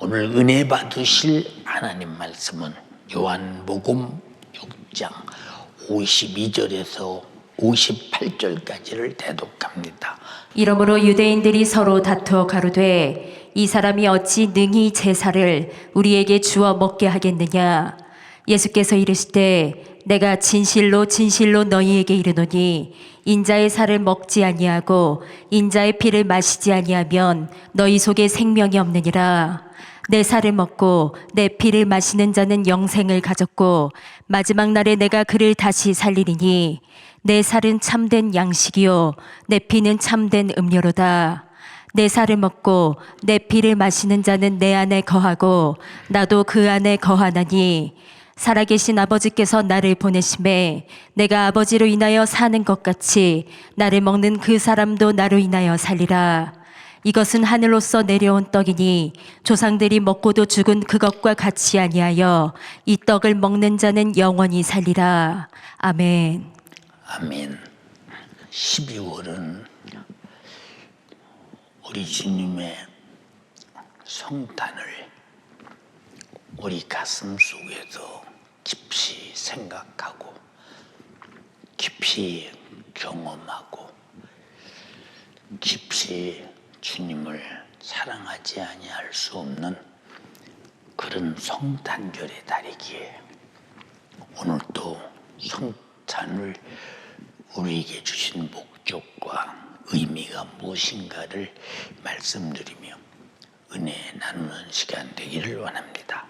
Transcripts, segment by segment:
오늘 은혜 받으실 하나님 말씀은 요한복음 6장 52절에서 58절까지를 대독합니다. 이러므로 유대인들이 서로 다투어 가로되 이 사람이 어찌 능히 제사를 우리에게 주어 먹게 하겠느냐. 예수께서 이르시되 내가 진실로 진실로 너희에게 이르노니 인자의 살을 먹지 아니하고 인자의 피를 마시지 아니하면 너희 속에 생명이 없느니라. 내 살을 먹고 내 피를 마시는 자는 영생을 가졌고 마지막 날에 내가 그를 다시 살리리니 내 살은 참된 양식이요 내 피는 참된 음료로다. 내 살을 먹고 내 피를 마시는 자는 내 안에 거하고 나도 그 안에 거하나니 살아계신 아버지께서 나를 보내심에 내가 아버지로 인하여 사는 것 같이 나를 먹는 그 사람도 나로 인하여 살리라. 이것은 하늘로서 내려온 떡이니 조상들이 먹고도 죽은 그것과 같이 아니하여 이 떡을 먹는 자는 영원히 살리라. 아멘. 아멘. 12월은 우리 주님의 성탄을 우리 가슴 속에서 깊이 생각하고 깊이 경험하고 깊이 주님을 사랑하지 아니할 수 없는 그런 성탄절의 달이기에 오늘 또 성탄을 우리에게 주신 목적과 의미가 무엇인가를 말씀드리며 은혜 나누는 시간 되기를 원합니다.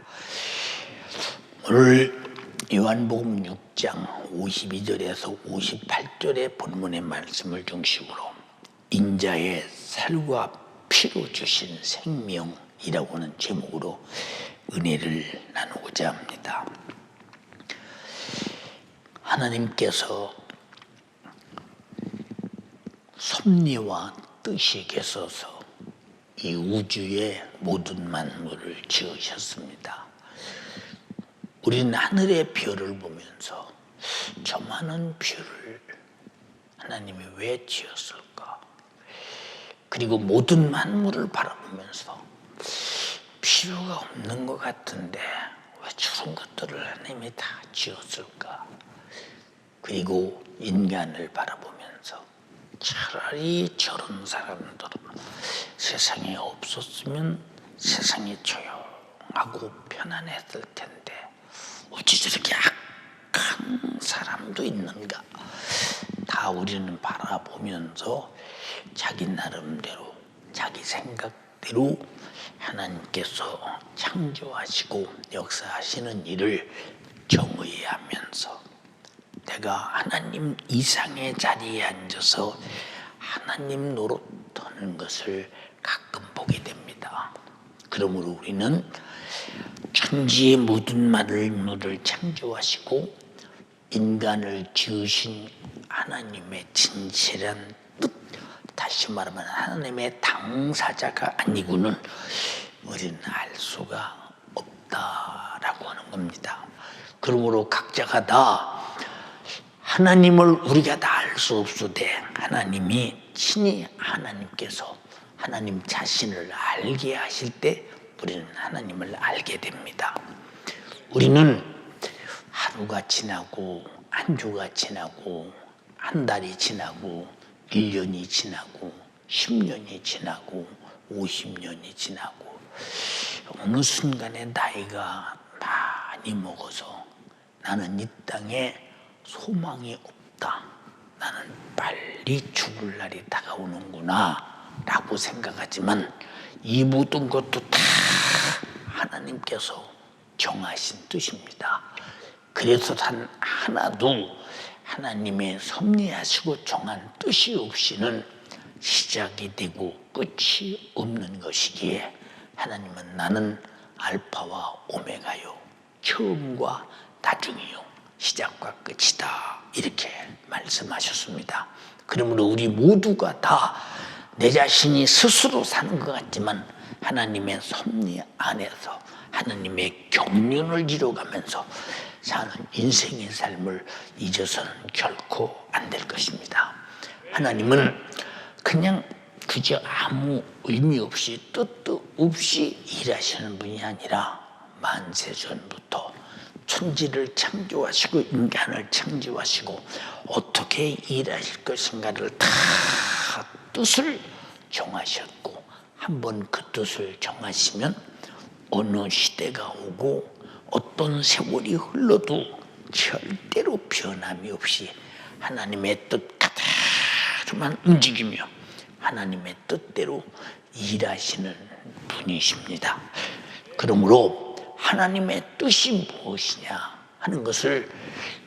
오늘 요한복음 6장 52절에서 58절의 본문의 말씀을 중심으로 인자의 살과 피로 주신 생명이라고 하는 제목으로 은혜를 나누고자 합니다. 하나님께서 섭리와 뜻이 계셔서 이 우주의 모든 만물을 지으셨습니다. 우리는 하늘의 별을 보면서 저 많은 별을 하나님이 왜 지었을까? 그리고 모든 만물을 바라보면서 필요가 없는 것 같은데 왜 저런 것들을 하나님이 다 지었을까? 그리고 인간을 바라보면서 차라리 저런 사람들은 세상에 없었으면 세상이 조용하고 편안했을 텐데 어찌 저렇게 악한 사람도 있는가? 다 우리는 바라보면서 자기 나름대로 자기 생각대로 하나님께서 창조하시고 역사하시는 일을 정의하면서 내가 하나님 이상의 자리에 앉아서 하나님 노릇하는 것을 가끔 보게 됩니다. 그러므로 우리는 천지의 모든 만물을 창조하시고 인간을 지으신 하나님의 진실한 뜻, 다시 말하면 하나님의 당사자가 아니고는 우리는 알 수가 없다라고 하는 겁니다. 그러므로 각자가 다 하나님을 우리가 다 알 수 없으되 하나님이 친히 하나님께서 하나님 자신을 알게 하실 때 우리는 하나님을 알게 됩니다. 우리는 하루가 지나고 한 주가 지나고 한 달이 지나고 1년이 지나고 10년이 지나고 50년이 지나고 어느 순간에 나이가 많이 먹어서 나는 이 땅에 소망이 없다. 나는 빨리 죽을 날이 다가오는구나 라고 생각하지만 이 모든 것도 다 하나님께서 정하신 뜻입니다. 그래서 단 하나도 하나님의 섭리하시고 정한 뜻이 없이는 시작이 되고 끝이 없는 것이기에 하나님은 나는 알파와 오메가요 처음과 나중이요 시작과 끝이다 이렇게 말씀하셨습니다. 그러므로 우리 모두가 다 내 자신이 스스로 사는 것 같지만 하나님의 섭리 안에서 하나님의 경륜을 이뤄가면서 사는 인생의 삶을 잊어서는 결코 안 될 것입니다. 하나님은 그냥 그저 아무 의미 없이 뜻도 없이 일하시는 분이 아니라 만세 전부터 천지를 창조하시고 인간을 창조하시고 어떻게 일하실 것인가를 다 뜻을 정하셨고, 한번 그 뜻을 정하시면 어느 시대가 오고 어떤 세월이 흘러도 절대로 변함이 없이 하나님의 뜻 그대로만 움직이며 하나님의 뜻대로 일하시는 분이십니다. 그러므로 하나님의 뜻이 무엇이냐 하는 것을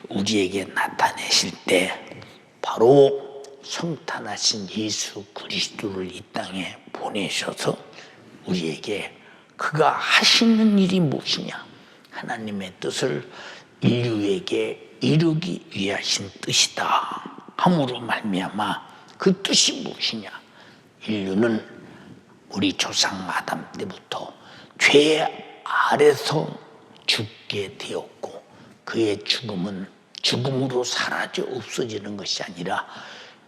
우리에게 나타내실 때 바로 성탄하신 예수 그리스도를 이 땅에 보내셔서 우리에게 그가 하시는 일이 무엇이냐, 하나님의 뜻을 인류에게 이루기 위하신 뜻이다 함으로 말미암아 그 뜻이 무엇이냐, 인류는 우리 조상 아담 때부터 죄 아래서 죽게 되었고, 그의 죽음은 죽음으로 사라져 없어지는 것이 아니라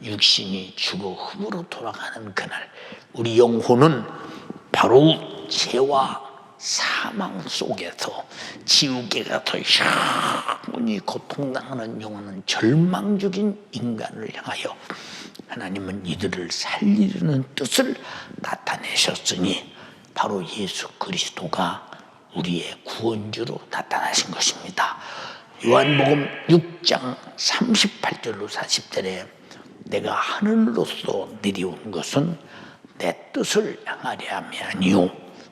육신이 죽어 흙으로 돌아가는 그날 우리 영혼은 바로 죄와 사망 속에서 지옥에 가서 영원히 고통당하는 영원한 절망적인 인간을 향하여 하나님은 이들을 살리려는 뜻을 나타내셨으니 바로 예수 그리스도가 우리의 구원주로 나타나신 것입니다. 요한복음 6장 38절로 40절에 내가 하늘로서 내려온 것은 내 뜻을 행하려 함이 아니요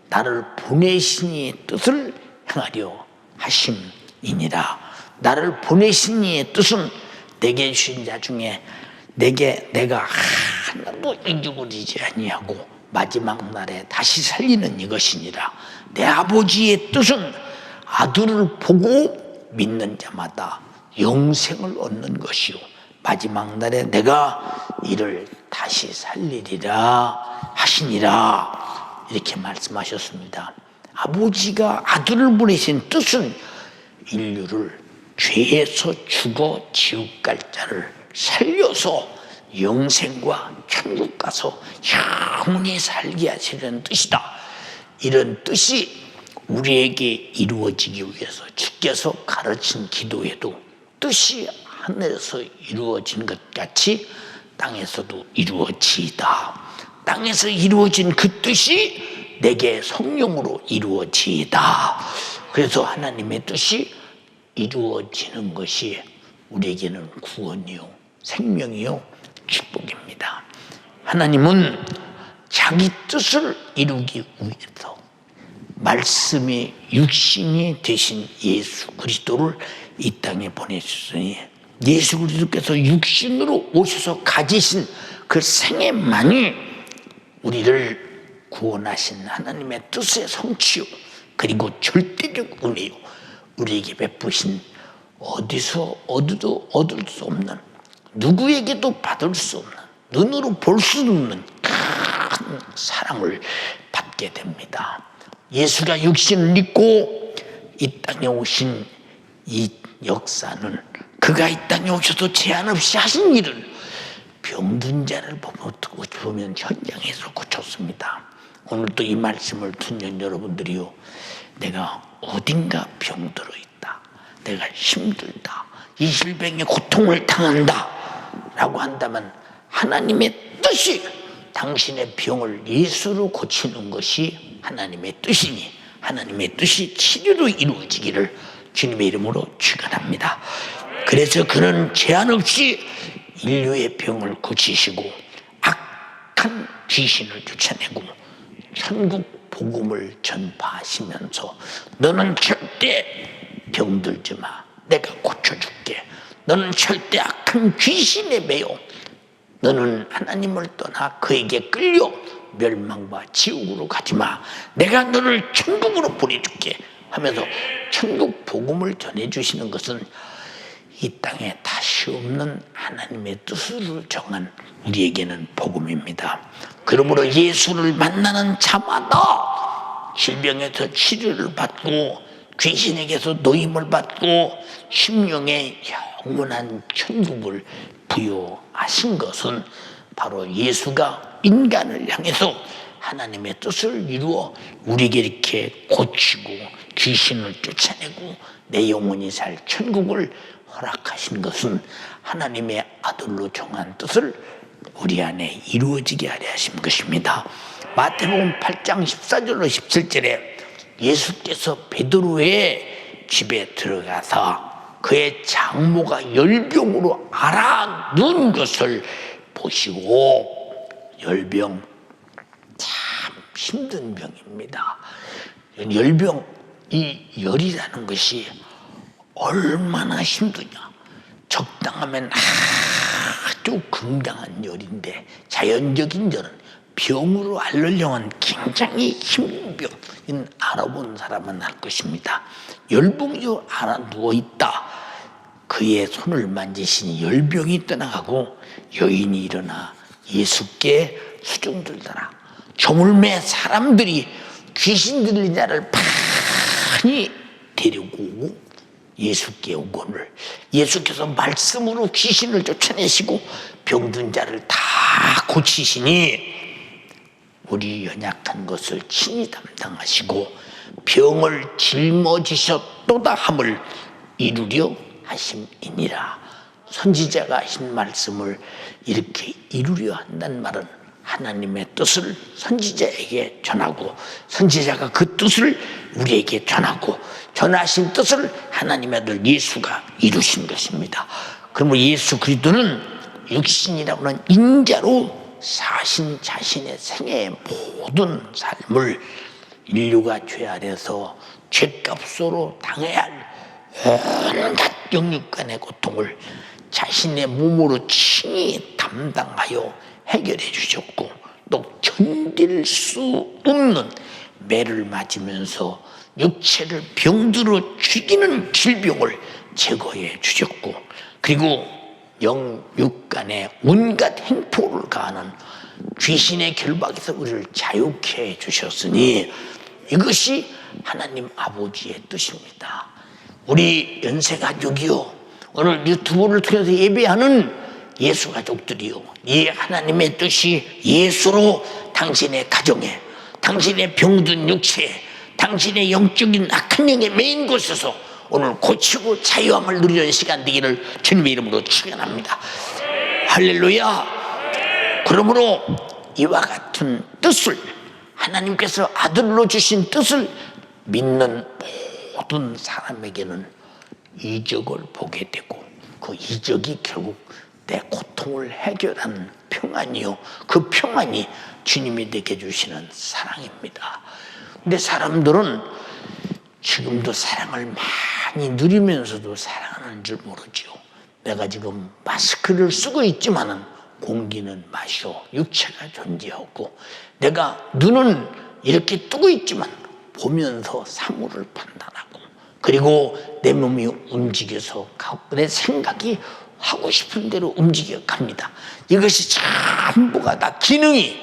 나를 보내신 이의 뜻을 행하려 하심이니라. 나를 보내신 이의 뜻은 내게 주신 자 중에 내가 하나도 잊어버리지 아니하고 마지막 날에 다시 살리는 이것이니라. 내 아버지의 뜻은 아들을 보고 믿는 자마다 영생을 얻는 것이요 마지막 날에 내가 이를 다시 살리리라 하시니라. 이렇게 말씀하셨습니다. 아버지가 아들을 보내신 뜻은 인류를 죄에서 죽어 지옥 갈 자를 살려서 영생과 천국 가서 영원히 살게 하시려는 뜻이다. 이런 뜻이 우리에게 이루어지기 위해서 주께서 가르친 기도에도 뜻이 하늘에서 이루어진 것 같이 땅에서도 이루어지이다. 땅에서 이루어진 그 뜻이 내게 성령으로 이루어지이다. 그래서 하나님의 뜻이 이루어지는 것이 우리에게는 구원이요 생명이요 축복입니다. 하나님은 자기 뜻을 이루기 위해서 말씀이 육신이 되신 예수 그리스도를 이 땅에 보내주셨으니 예수 그리스도께서 육신으로 오셔서 가지신 그 생애만이 우리를 구원하신 하나님의 뜻의 성취요 그리고 절대적 은혜요 우리에게 베푸신 어디서 얻어도 얻을 수 없는 누구에게도 받을 수 없는 눈으로 볼 수 없는 큰 사랑을 받게 됩니다. 예수가 육신을 입고 이 땅에 오신 이 역사는 그가 이 땅에 오셔서 제한 없이 하신 일은 병든 자를 보면 현장에서 고쳤습니다. 오늘도 이 말씀을 듣는 여러분들이요, 내가 어딘가 병들어 있다, 내가 힘들다, 이 질병의 고통을 당한다 라고 한다면 하나님의 뜻이 당신의 병을 예수로 고치는 것이 하나님의 뜻이니 하나님의 뜻이 치료로 이루어지기를 주님의 이름으로 축원합니다. 그래서 그는 제한 없이 인류의 병을 고치시고 악한 귀신을 쫓아내고 천국 복음을 전파하시면서 너는 절대 병들지 마, 내가 고쳐줄게. 너는 절대 악한 귀신에 매여 너는 하나님을 떠나 그에게 끌려 멸망과 지옥으로 가지마, 내가 너를 천국으로 보내줄게 하면서 천국 복음을 전해주시는 것은 이 땅에 다시 없는 하나님의 뜻을 정한 우리에게는 복음입니다. 그러므로 예수를 만나는 자마다 질병에서 치료를 받고 귀신에게서 노임을 받고 심령의 영원한 천국을 부여하신 것은 바로 예수가 인간을 향해서 하나님의 뜻을 이루어 우리에게 이렇게 고치고 귀신을 쫓아내고 내 영혼이 살 천국을 허락하신 것은 하나님의 아들로 정한 뜻을 우리 안에 이루어지게 하려 하신 것입니다. 마태복음 8장 14절로 17절에 예수께서 베드로의 집에 들어가서 그의 장모가 열병으로 앓아누운 것을 보시고, 열병 참 힘든 병입니다. 열병, 이 열이라는 것이 얼마나 힘드냐. 적당하면 아주 건강한 열인데 자연적인 열은 병으로 앓으려면 굉장히 힘든 병인 알아본 사람은 알 것입니다. 열병으로 앓아 누워있다. 그의 손을 만지시니 열병이 떠나가고 여인이 일어나 예수께 수종들더라. 저물매 사람들이 귀신 들린 자를 많이 데리고 오고 예수께 오거늘 예수께서 말씀으로 귀신을 쫓아내시고 병든 자를 다 고치시니 우리 연약한 것을 친히 담당하시고 병을 짊어지셨도다 함을 이루려 하심이니라. 선지자가 하신 말씀을 이렇게 이루려 한다는 말은 하나님의 뜻을 선지자에게 전하고 선지자가 그 뜻을 우리에게 전하고 전하신 뜻을 하나님의 아들 예수가 이루신 것입니다. 그러면 예수 그리스도는 육신이라고 하는 인자로 사신 자신의 생애의 모든 삶을 인류가 죄 아래서 죄값으로 당해야 할 온갖 영육간의 고통을 자신의 몸으로 친히 담당하여 해결해 주셨고 또 견딜 수 없는 매를 맞으면서 육체를 병들어 죽이는 질병을 제거해 주셨고 그리고 영육간의 온갖 행포를 가하는 귀신의 결박에서 우리를 자유케 해 주셨으니 이것이 하나님 아버지의 뜻입니다. 우리 연세가족이요 오늘 유튜브를 통해서 예배하는 예수 가족들이요 이 하나님의 뜻이 예수로 당신의 가정에 당신의 병든 육체에 당신의 영적인 악한 영에 매인 곳에서 오늘 고치고 자유함을 누리는 시간 되기를 주님의 이름으로 축원합니다. 할렐루야. 그러므로 이와 같은 뜻을 하나님께서 아들로 주신 뜻을 믿는 모든 사람에게는 이적을 보게 되고 그 이적이 결국 내 고통을 해결하는 평안이요 그 평안이 주님이 내게 주시는 사랑입니다. 근데 사람들은 지금도 사랑을 많이 누리면서도 사랑하는 줄 모르죠. 내가 지금 마스크를 쓰고 있지만은 공기는 마셔 육체가 존재하고 내가 눈은 이렇게 뜨고 있지만 보면서 사물을 판단하고 그리고 내 몸이 움직여서 내 생각이 하고 싶은 대로 움직여 갑니다. 이것이 전부가 다 기능이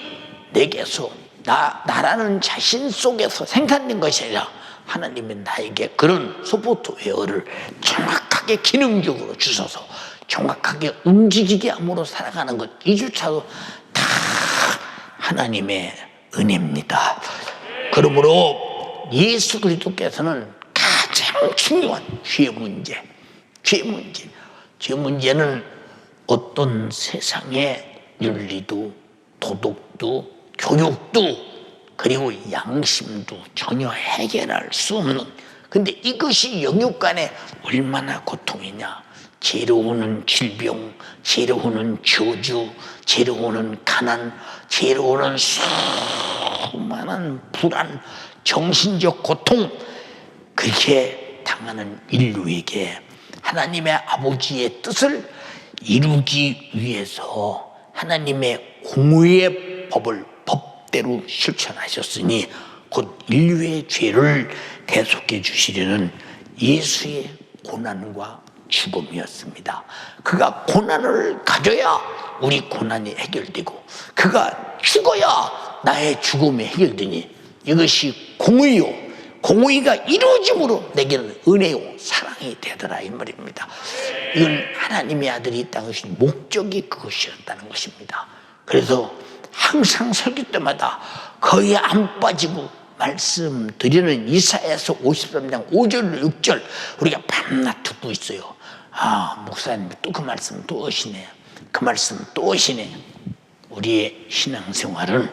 내게서 나라는 자신 속에서 생산된 것이 아니라 하나님이 나에게 그런 소프트웨어를 정확하게 기능적으로 주셔서 정확하게 움직이게 함으로 살아가는 것 이조차도 다 하나님의 은혜입니다. 그러므로 예수 그리스도께서는 가장 중요한 죄 문제는 어떤 세상의 윤리도 도덕도 교육도 그리고 양심도 전혀 해결할 수 없는 근데 이것이 영육간에 얼마나 고통이냐. 죄로 오는 질병, 죄로 오는 저주, 죄로 오는 가난, 죄로 오는 수많은 불안, 정신적 고통 그렇게 당하는 인류에게 하나님의 아버지의 뜻을 이루기 위해서 하나님의 공의의 법을 법대로 실천하셨으니 곧 인류의 죄를 대속해 주시려는 예수의 고난과 죽음이었습니다. 그가 고난을 가져야 우리 고난이 해결되고 그가 죽어야 나의 죽음이 해결되니 이것이 공의요 공의가 이루어짐으로 내게는 은혜요 사랑이 되더라 이 말입니다. 이건 하나님의 아들이 이 땅에 오신 목적이 그것이었다는 것입니다. 그래서 항상 설교 때마다 거의 안 빠지고 말씀드리는 이사야서 53장 5절 6절 우리가 밤낮 듣고 있어요. 목사님 또 그 말씀 또 오시네요. 그 말씀 또 오시네요. 우리의 신앙생활은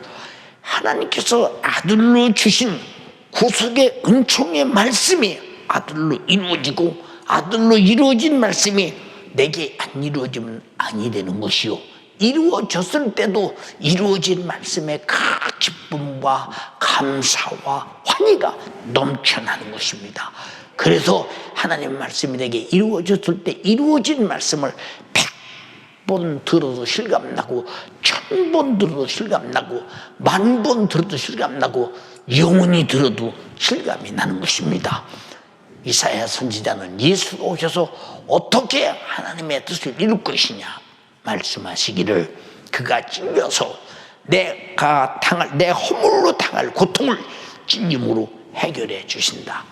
하나님께서 아들로 주신 구속의 은총의 말씀이 아들로 이루어지고 아들로 이루어진 말씀이 내게 안 이루어지면 아니 되는 것이요, 이루어졌을 때도 이루어진 말씀에 그 기쁨과 감사와 환희가 넘쳐나는 것입니다. 그래서 하나님 말씀이 내게 이루어졌을 때 이루어진 말씀을 100번 들어도 실감나고 1000번 들어도 실감나고 10,000번 들어도 실감나고 영원히 들어도 실감이 나는 것입니다. 이사야 선지자는 예수가 오셔서 어떻게 하나님의 뜻을 이룰 것이냐 말씀하시기를, 그가 찔려서 내 허물로 당할 고통을 찔림으로 해결해 주신다.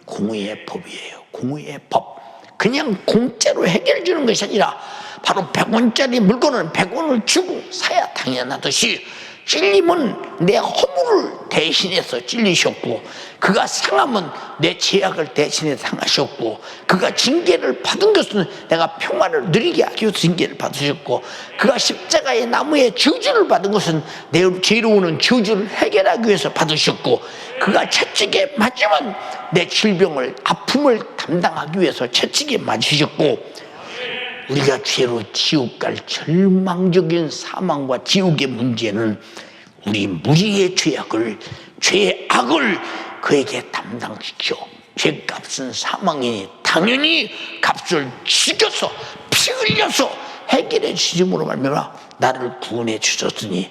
공의의 법이에요. 공의의 법. 그냥 공짜로 해결해 주는 것이 아니라 바로 100원짜리 물건은 100원을 주고 사야 당연하듯이 찔림은 내 허물을 대신해서 찔리셨고, 그가 상함은 내 죄악을 대신해 상하셨고, 그가 징계를 받은 것은 내가 평안을 누리게 하기 위해서 징계를 받으셨고, 그가 십자가의 나무에 저주를 받은 것은 내 죄로 오는 저주를 해결하기 위해서 받으셨고, 그가 채찍에 맞으면 내 질병을 아픔을 담당하기 위해서 채찍에 맞으셨고, 우리가 죄로 지옥 갈 절망적인 사망과 지옥의 문제는 우리 무리의 죄악을 그에게 담당시켜 죄값은 사망이니 당연히 값을 치겨서 피 흘려서 해결해 주심으로 말미암아 나를 구원해 주셨으니,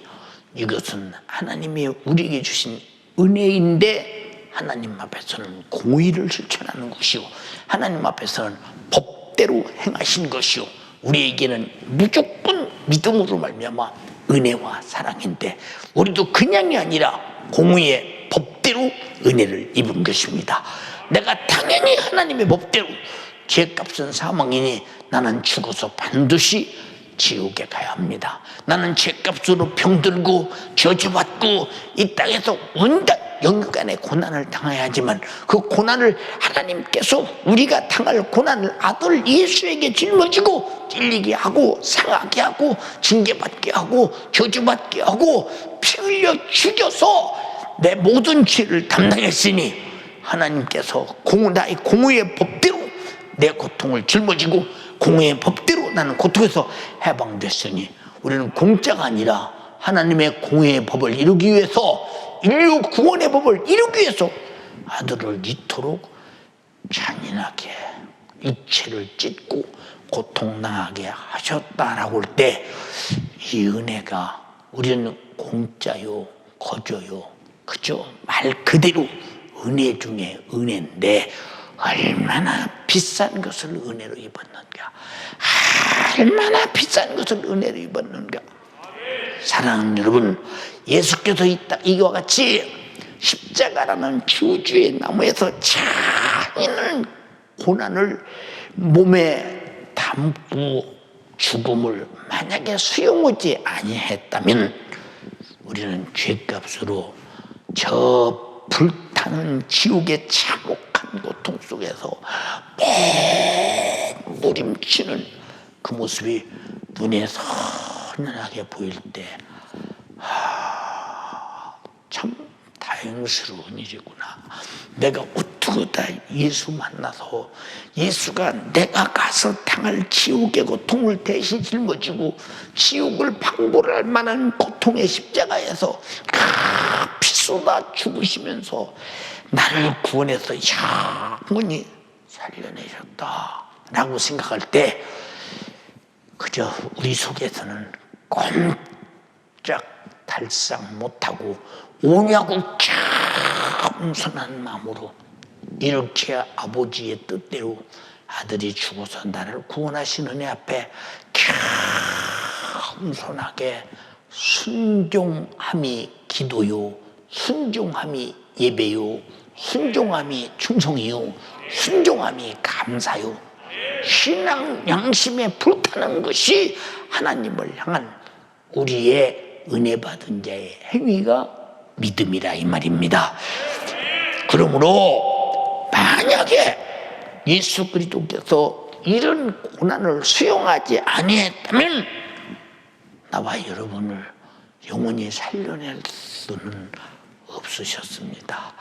이것은 하나님이 우리에게 주신 은혜인데 하나님 앞에서는 공의를 실천하는 것이요, 하나님 앞에서는 법대로 행하신 것이요, 우리에게는 무조건 믿음으로 말미암아 은혜와 사랑인데, 우리도 그냥이 아니라 공의의 법대로 은혜를 입은 것입니다. 내가 당연히 하나님의 법대로 죄값은 사망이니 나는 죽어서 반드시 지옥에 가야 합니다. 나는 죄값으로 병들고 저주받고 이 땅에서 온갖 영육간의 고난을 당해야 하지만, 그 고난을 하나님께서 우리가 당할 고난을 아들 예수에게 짊어지고 찔리게 하고 상하게 하고 징계받게 하고 저주받게 하고 피 흘려 죽여서 내 모든 죄를 담당했으니, 하나님께서 나의 공의의 법대로 내 고통을 짊어지고 공의의 법대로 나는 고통에서 해방됐으니, 우리는 공짜가 아니라 하나님의 공의의 법을 이루기 위해서, 인류 구원의 법을 이루기 위해서 아들을 이토록 잔인하게 육체를 찢고 고통당하게 하셨다라고 할 때, 이 은혜가 우리는 공짜요 거저요 그죠? 말 그대로 은혜 중에 은혜인데 얼마나 비싼 것을 은혜로 입었는가, 얼마나 비싼 것을 은혜로 입었는가. 사랑하는 여러분, 예수께서 이와 같이 십자가라는 저주의 나무에서 잔인한 고난을 몸에 담고 죽음을 만약에 수용하지 아니했다면, 우리는 죄값으로 저 불타는 지옥의 참혹한 고통 속에서 몸부림치는 그 모습이 눈에 선연하게 보일 때, 참 다행스러운 일이구나. 내가 어떻게 다 예수 만나서 예수가 내가 가서 당할 지옥의 고통을 대신 짊어지고 지옥을 방불할 만한 고통의 십자가에서 피쏟아 죽으시면서 나를 구원해서 영원히 살려내셨다라고 생각할 때, 그저 우리 속에서는 꼼짝 달싹 못하고 오냐고 겸손한 마음으로 이렇게 아버지의 뜻대로 아들이 죽어서 나를 구원하신 은혜 앞에 겸손하게 순종함이 기도요, 순종함이 예배요, 순종함이 충성이요, 순종함이 감사요, 신앙 양심에 불타는 것이 하나님을 향한 우리의 은혜 받은 자의 행위가 믿음이라 이 말입니다. 그러므로 만약에 예수 그리스도께서 이런 고난을 수용하지 아니했다면 나와 여러분을 영원히 살려낼 수는 없으셨습니다.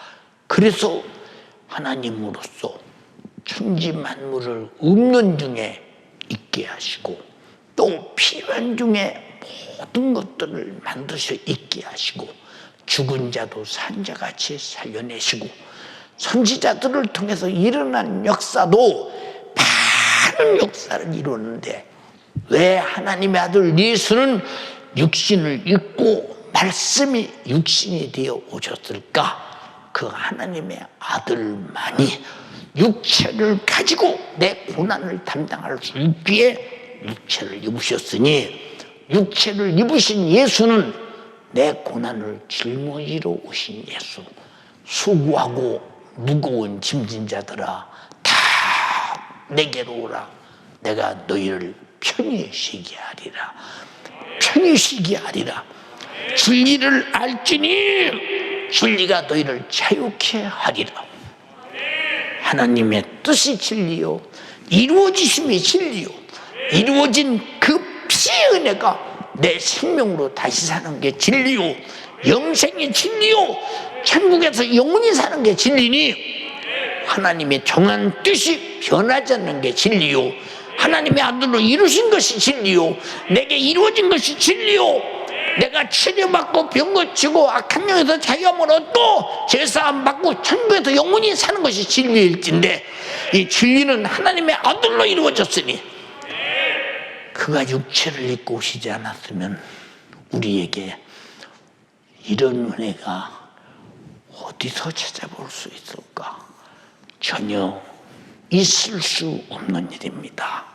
그래서 하나님으로서 천지 만물을 없는 중에 있게 하시고 또 필요한 중에 모든 것들을 만드셔 있게 하시고 죽은 자도 산 자같이 살려내시고 선지자들을 통해서 일어난 역사도 많은 역사를 이루었는데 왜 하나님의 아들 예수는 육신을 입고 말씀이 육신이 되어 오셨을까? 그 하나님의 아들만이 육체를 가지고 내 고난을 담당할 수 있기에 육체를 입으셨으니 육체를 입으신 예수는 내 고난을 짊어지러 오신 예수. 수고하고 무거운 짐진 자들아 다 내게로 오라. 내가 너희를 편히 쉬게 하리라. 편히 쉬게 하리라. 진리를 알지니 진리가 너희를 자유케 하리라. 하나님의 뜻이 진리요 이루어지심이 진리요 이루어진 그 피의 은혜가 내 생명으로 다시 사는 게 진리요 영생이 진리요 천국에서 영원히 사는 게 진리니 하나님의 정한 뜻이 변하지 않는 게 진리요 하나님의 아들로 이루신 것이 진리요 내게 이루어진 것이 진리요 내가 치료받고 병 고치고 악한 영에서 자유함을 얻고 제사함 받고 천국에서 영원히 사는 것이 진리일진데 이 진리는 하나님의 아들로 이루어졌으니 그가 육체를 입고 오시지 않았으면 우리에게 이런 은혜가 어디서 찾아볼 수 있을까? 전혀 있을 수 없는 일입니다.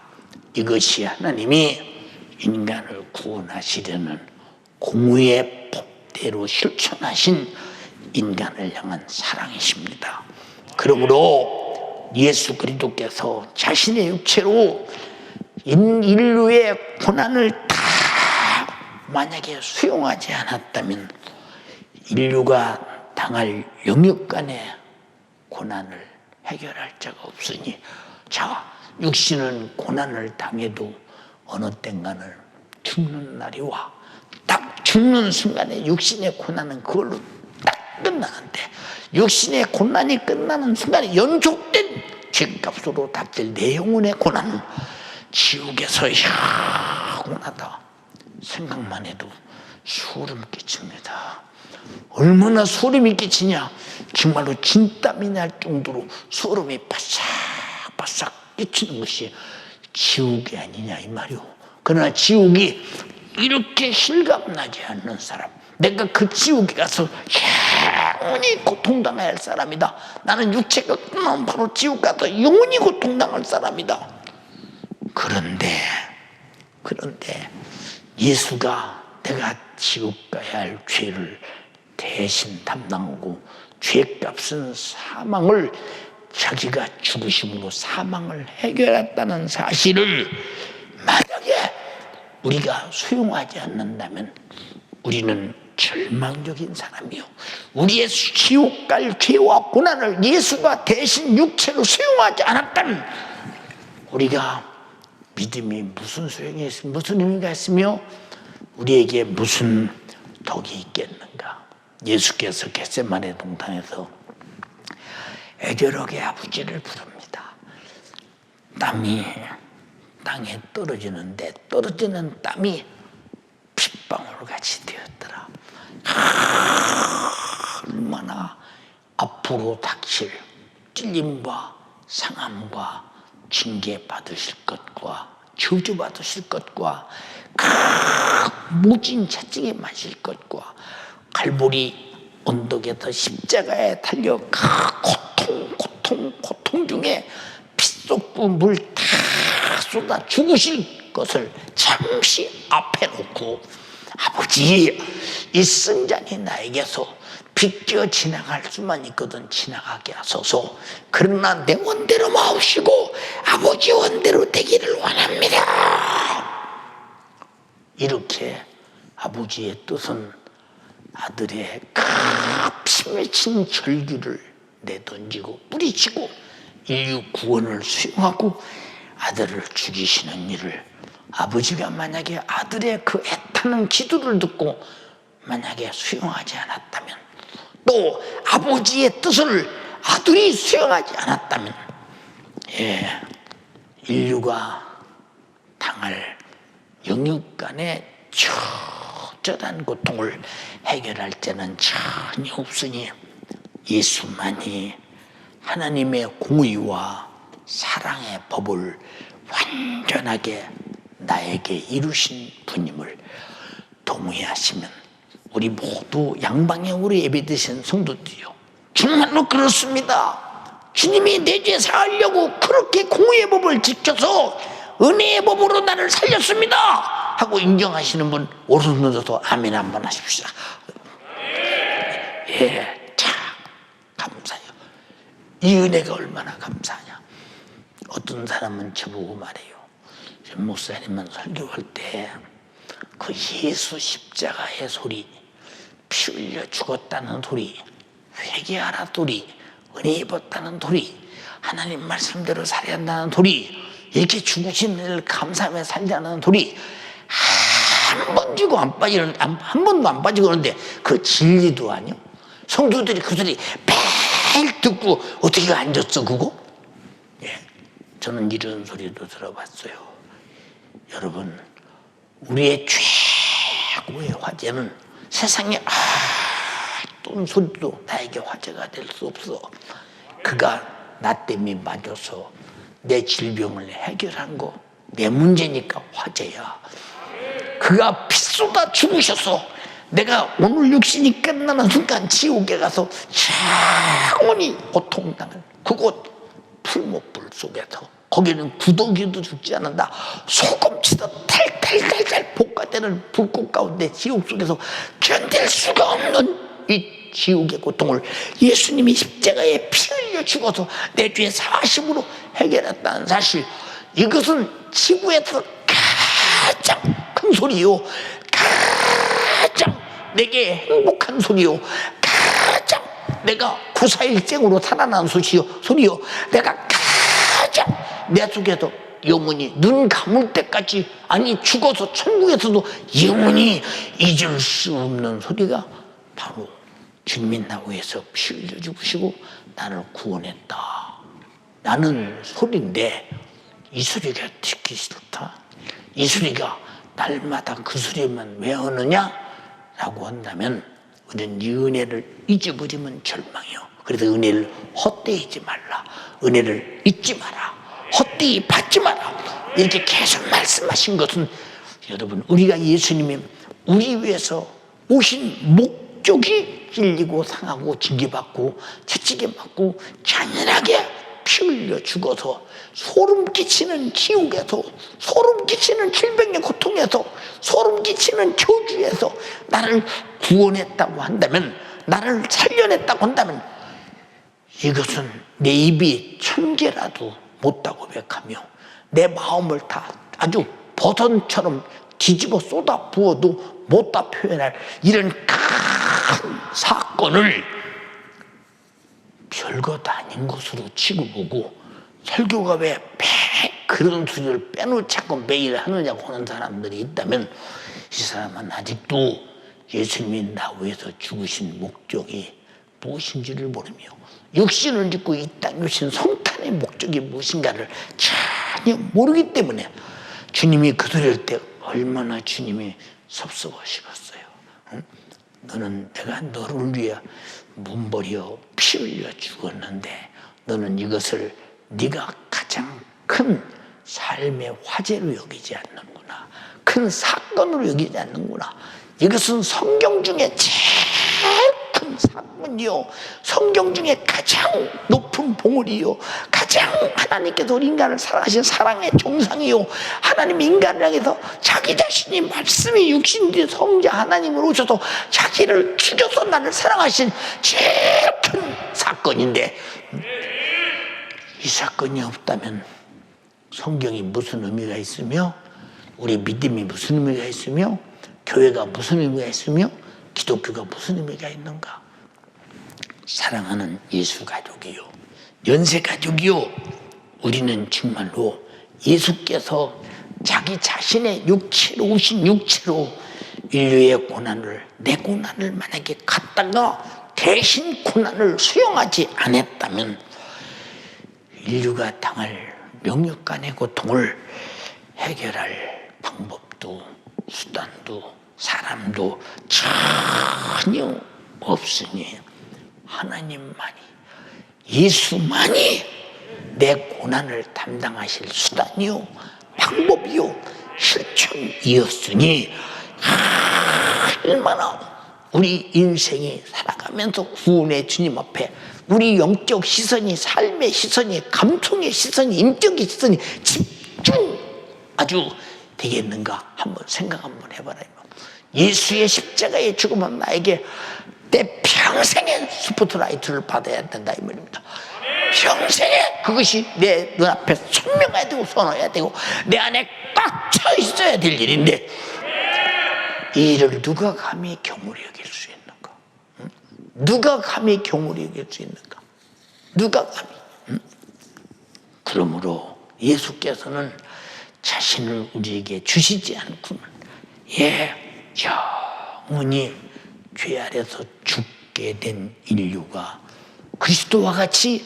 이것이 하나님이 인간을 구원하시려는 공의의 법대로 실천하신 인간을 향한 사랑이십니다. 그러므로 예수 그리스도께서 자신의 육체로 인류의 고난을 다 만약에 수용하지 않았다면 인류가 당할 영육간의 고난을 해결할 자가 없으니 자 육신은 고난을 당해도 어느 땐가는 죽는 날이 와. 딱 죽는 순간에 육신의 고난은 그걸로 딱 끝나는데 육신의 고난이 끝나는 순간에 연속된 죄값으로 닥칠 내 영혼의 고난은 지옥에서 영원하다 생각만 해도 소름 끼칩니다. 얼마나 소름이 끼치냐 정말로 진땀이 날 정도로 소름이 바싹바싹 끼치는 것이 지옥이 아니냐 이 말이오. 그러나 지옥이 이렇게 실감나지 않는 사람 내가 그 지옥에 가서 영원히 고통당해야 할 사람이다. 나는 육체가 끝나면 바로 지옥 가서 영원히 고통당할 사람이다. 그런데 예수가 내가 지옥 가야 할 죄를 대신 담당하고 죄값은 사망을 자기가 죽으심으로 사망을 해결했다는 사실을 만약에 우리가 수용하지 않는다면 우리는 절망적인 사람이요 우리의 지옥 갈 죄와 고난을 예수가 대신 육체로 수용하지 않았다면 우리가 믿음이 무슨 소용이 있으며 무슨 의미가 있으며 우리에게 무슨 덕이 있겠는가. 예수께서 겟세마네 동산에서 애절하게 아버지를 부릅니다. 땀이 땅에 떨어지는데 떨어지는 땀이 핏방울같이 되었더라. 얼마나 앞으로 닥칠 찔림과 상함과 징계 받으실 것과 저주 받으실 것과 모진 채찍에 맞을 것과 갈보리 언덕에서 십자가에 달려 고통 중에 피 쏟고 물 다 쏟아 죽으실 것을 잠시 앞에 놓고 아버지 이 승잔이 나에게서 비껴 지나갈 수만 있거든 지나가게 하소서. 그러나 내 원대로 마옵시고 아버지 원대로 되기를 원합니다. 이렇게 아버지의 뜻은 아들의 피 맺힌 절규를 내던지고 뿌리치고 인류 구원을 수용하고 아들을 죽이시는 일을 아버지가 만약에 아들의 그 애타는 기도를 듣고 만약에 수용하지 않았다면, 또 아버지의 뜻을 아들이 수용하지 않았다면, 인류가 당할 영육 간의 처절한 고통을 해결할 자는 전혀 없으니 예수만이 하나님의 공의와 사랑의 법을 완전하게 나에게 이루신 분임을 동의하시면, 우리 모두 양방향으로 예배드신 성도들이요, 정말로 그렇습니다. 주님이 내 죄 사하려고 그렇게 공의의 법을 지켜서 은혜의 법으로 나를 살렸습니다 하고 인정하시는 분 오른손 들어서 아멘 한번 하십시다. 참 감사해요. 이 은혜가 얼마나 감사하냐. 어떤 사람은 저보고 말해요. 목사님은 설교할 때 그 예수 십자가의 소리, 피 흘려 죽었다는 소리, 회개하라 소리, 은혜 입었다는 소리, 하나님 말씀대로 살아야 한다는 소리, 이렇게 죽으신 일 감사하며 살자는 소리 한 번도 안 빠지고 그러는데 그 진리도 아니요. 성도들이 그 소리 매일 듣고 어떻게 앉았어 그거? 저는 이런 소리도 들어봤어요. 여러분, 우리의 최고의 화제는 세상에 어떤 소리도 나에게 화제가 될 수 없어. 그가 나 때문에 맞아서 내 질병을 해결한 거, 내 문제니까 화제야. 그가 피 쏟아 죽으셔서 내가 오늘 육신이 끝나는 순간 지옥에 가서 영원히 고통당할 그곳 풀목불 속에서, 거기는 구더기도 죽지 않는다, 소금치도 탈탈탈탈 볶아대는 불꽃 가운데 지옥 속에서 견딜 수가 없는 이 지옥의 고통을 예수님이 십자가에 피 흘려 죽어서 내 죄 사심으로 해결했다는 사실, 이것은 지구에서 가장 큰 소리요, 가장 내게 행복한 소리요, 가장 내가 구사일생으로 살아난 소리요, 내가 가장 내 속에서 영원히 눈 감을 때까지, 아니 죽어서 천국에서도 영원히 잊을 수 없는 소리가 바로 주님이 나를 위해서 피 흘려 죽으시고 나를 구원했다 라는 소리인데, 이 소리가 듣기 싫다, 이 소리가 날마다 그 소리만 왜 하느냐 라고 한다면, 우리는 이 은혜를 잊어버리면 절망이요. 그래서 은혜를 헛되이지 말라, 은혜를 잊지 마라, 헛되이 받지 마라, 이렇게 계속 말씀하신 것은, 여러분, 우리가 예수님이 우리 위해서 오신 목적이 찔리고 상하고 징계받고 채찍에 맞고 잔인하게 피 흘려 죽어서 소름 끼치는 지옥에서, 소름 끼치는 질병의 고통에서, 소름 끼치는 저주에서 나를 구원했다고 한다면, 나를 살려냈다고 한다면, 이것은 내 입이 천개라도 못다 고백하며 내 마음을 다 아주 버선처럼 뒤집어 쏟아 부어도 못다 표현할 이런 큰 사건을 별것 아닌 것으로 치고 보고, 설교가 왜 그런 소리를 빼놓지 않고 매일 하느냐고 하는 사람들이 있다면, 이 사람은 아직도 예수님이 나 위해서 죽으신 목적이 무엇인지를 모르며, 육신을 짓고 이 땅에 오신 성탄의 목적이 무엇인가를 전혀 모르기 때문에, 주님이 그 소리를 할 때 얼마나 주님이 섭섭하시겠어요. 응? 내가 너를 위해 몸버려 피 흘려 죽었는데 너는 이것을 네가 가장 큰 삶의 화제로 여기지 않는구나, 큰 사건으로 여기지 않는구나. 이것은 성경 중에 제일 큰 사건이요, 성경 중에 가장 높은 봉우리요, 가장 하나님께서 우리 인간을 사랑하신 사랑의 정상이요, 하나님 인간을 향해서 자기 자신이 말씀이 육신된 성자 하나님을 오셔서 자기를 죽여서 나를 사랑하신 제일 큰 사건인데, 이 사건이 없다면 성경이 무슨 의미가 있으며, 우리 믿음이 무슨 의미가 있으며, 교회가 무슨 의미가 있으며 기독교가 무슨 의미가 있는가? 사랑하는 예수 가족이요, 연세 가족이요, 우리는 정말로 예수께서 자기 자신의 육체로 오신 육체로 인류의 고난을, 내 고난을 만약에 갖다가 대신 고난을 수용하지 않았다면 인류가 당할 명육간의 고통을 해결할 방법도 수단도 사람도 전혀 없으니 하나님만이, 예수만이 내 고난을 담당하실 수단이요 방법이요 실천이었으니 얼마나 우리 인생이 살아가면서 구원의 주님 앞에 우리 영적 시선이, 삶의 시선이, 감성의 시선이, 인격의 시선이 집중 아주 되겠는가 한번 생각 한번 해봐라. 예수의 십자가의 죽음은 나에게 내 평생의 스포트라이트를 받아야 된다 이 말입니다. 평생에 그것이 내 눈앞에 선명해야 되고 선호해야 되고 내 안에 꽉 차 있어야 될 일인데 이 일을 누가 감히 경홀히 여길 수 있는가? 응? 누가 감히 경홀히 여길 수 있는가? 누가 감히? 응? 그러므로 예수께서는 자신을 우리에게 주시지 않고는 영원히 죄 아래서 죽게 된 인류가 그리스도와 같이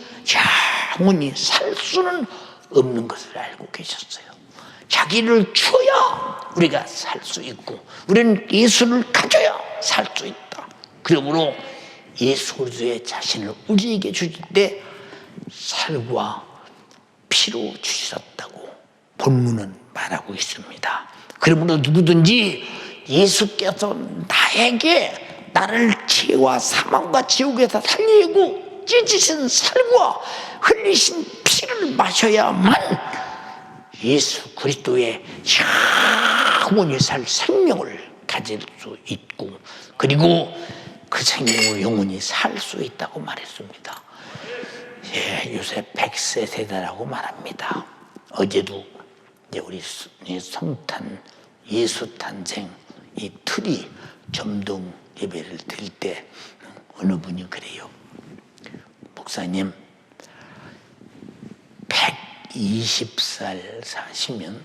영원히 살 수는 없는 것을 알고 계셨어요. 자기를 주어야 우리가 살 수 있고 우리는 예수를 가져야 살 수 있다. 그러므로 예수 그리스도의 자신을 우리에게 주실 때 살과 피로 주셨다고 본문은 말하고 있습니다. 그러므로 누구든지 예수께서 나에게 나를 죄와 사망과 지옥에서 살리고 찢으신 살과 흘리신 피를 마셔야만 예수 그리스도의 영원히 살 생명을 가질 수 있고 그리고 그 생명을 영원히 살 수 있다고 말했습니다. 요새 100세 세대라고 말합니다. 어제도 이제 우리 성탄 예수 탄생 이 틀이 점등 예배를 드릴 때 어느 분이 그래요. 목사님 120살 사시면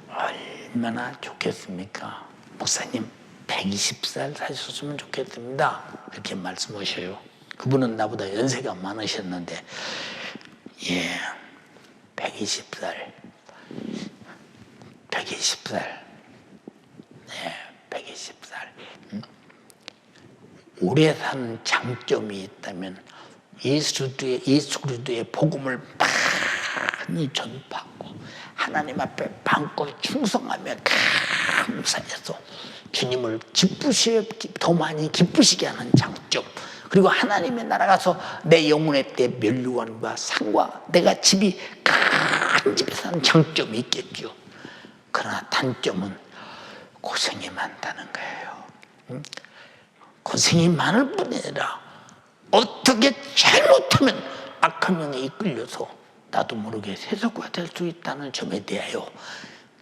얼마나 좋겠습니까? 목사님 120살 사셨으면 좋겠습니다. 그렇게 말씀하셔요. 그분은 나보다 연세가 많으셨는데 120살 120살 오래 사는 장점이 있다면 예수 그리스도의 복음을 많이 전파하고 하나님 앞에 마음껏 충성하며 감사해서 주님을 더 많이 기쁘시게 하는 장점, 그리고 하나님의 나라 가서 내 영혼의 때 면류관과 상과 내가 집이 큰 집에 사는 장점이 있겠죠. 그러나 단점은 고생이 많다는 거예요. 고생이 많을 뿐이 아니라 어떻게 잘못하면 악한 영에 이끌려서 나도 모르게 세속화 될 수 있다는 점에 대하여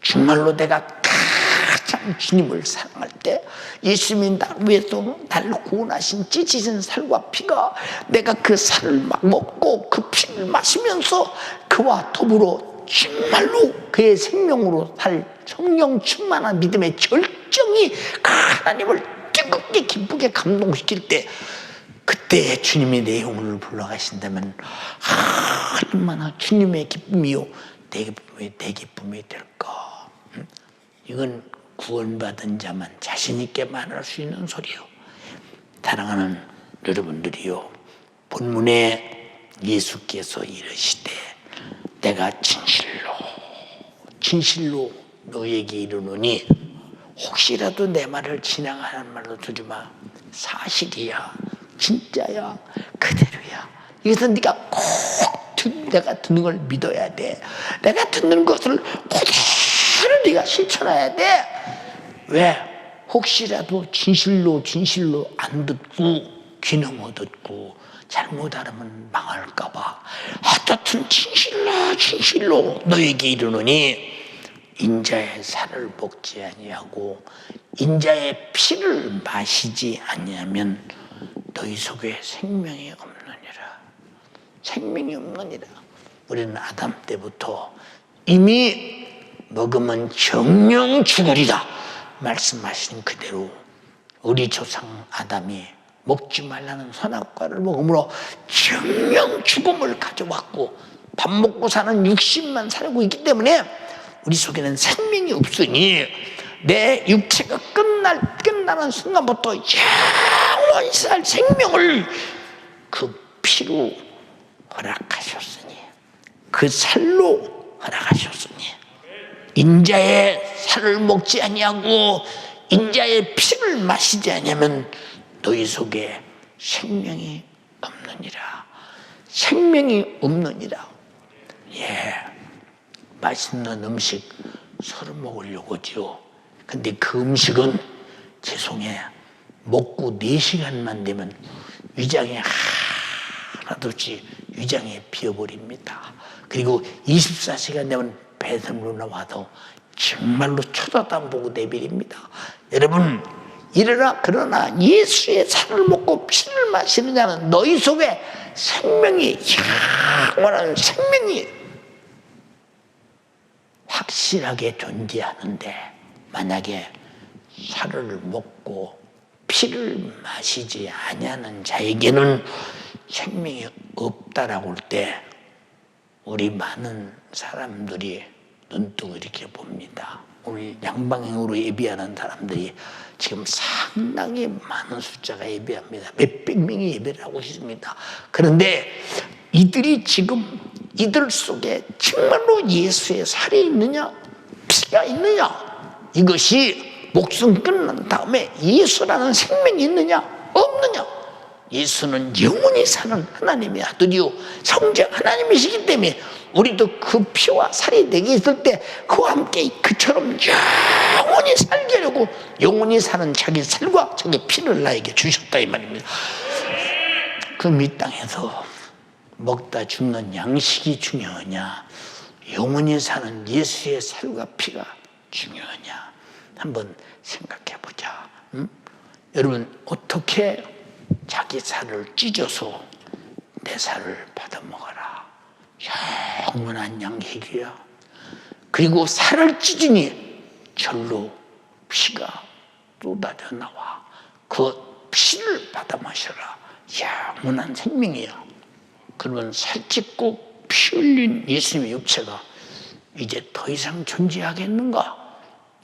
정말로 내가 가장 주님을 사랑할 때 예수님이 나를 위해서 나를 구원하신 찢어진 살과 피가 내가 그 살을 막 먹고 그 피를 마시면서 그와 더불어 정말로 그의 생명으로 살 성령 충만한 믿음의 절정이 하나님을 뜨겁게 기쁘게 감동시킬 때 그때 주님이 내 영혼을 불러가신다면 얼마나 주님의 기쁨이요 내 기쁨이 될까. 이건 구원받은 자만 자신 있게 말할 수 있는 소리요. 사랑하는 여러분들이요, 본문에 예수께서 이르시되 내가 진실로 너에게 이르노니 혹시라도 내 말을 지나가는 말로 두지 마. 사실이야, 진짜야, 그대로야. 이것은 네가 꼭 내가 듣는 걸 믿어야 돼. 내가 듣는 것을 그대로 네가 실천해야 돼. 왜? 혹시라도 진실로 안 듣고 귀넘어 듣고 잘못 알으면 망할까 봐. 어떻든 진실로 너에게 이르노니 인자의 살을 먹지 아니하고 인자의 피를 마시지 아니하면 너희 속에 생명이 없느니라. 생명이 없느니라. 우리는 아담 때부터 이미 먹으면 정령 죽으리라 말씀하신 그대로 우리 조상 아담이 먹지 말라는 선악과를 먹음으로 정령 죽음을 가져왔고 밥 먹고 사는 60만 살고 있기 때문에 우리 속에는 생명이 없으니 내 육체가 끝나는 순간부터 영원히 살 생명을 그 피로 허락하셨으니 그 살로 허락하셨으니 인자의 살을 먹지 아니하고 인자의 피를 마시지 아니하면 너희 속에 생명이 없느니라. 생명이 없느니라. 예, 맛있는 음식 서로 먹으려고지요. 근데 그 음식은 죄송해 먹고 4시간만 되면 위장에 하나도 없이 위장에 비어버립니다. 그리고 24시간 되면 배설물로 나와도 정말로 쳐다도 안 보고 내버립니다. 여러분 이러나 그러나 예수의 살을 먹고 피를 마시는 자는 너희 속에 생명이 영원한 생명이 확실하게 존재하는데 만약에 살을 먹고 피를 마시지 아니하는 자에게는 생명이 없다라고 할 때 우리 많은 사람들이 눈뜨고 이렇게 봅니다. 오늘 양방향으로 예배하는 사람들이 지금 상당히 많은 숫자가 예배합니다. 몇백 명이 예배를 하고 있습니다. 그런데 이들이 지금 이들 속에 정말로 예수의 살이 있느냐 피가 있느냐 이것이 목숨 끝난 다음에 예수라는 생명이 있느냐 없느냐 예수는 영원히 사는 하나님의 아들이요 성자 하나님이시기 때문에 우리도 그 피와 살이 내게 있을 때 그와 함께 그처럼 영원히 살게 하려고 영원히 사는 자기 살과 자기 피를 나에게 주셨다 이 말입니다. 그럼 이 땅에서 먹다 죽는 양식이 중요하냐 영원히 사는 예수의 살과 피가 중요하냐 한번 생각해 보자. 여러분 어떻게 자기 살을 찢어서 내 살을 받아 먹어라. 영원한 양식이야. 그리고 살을 찢으니 절로 피가 쏟아져 나와. 그 피를 받아 마셔라. 영원한 생명이야. 그러면 살 찢고 피 흘린 예수님의 육체가 이제 더 이상 존재하겠는가?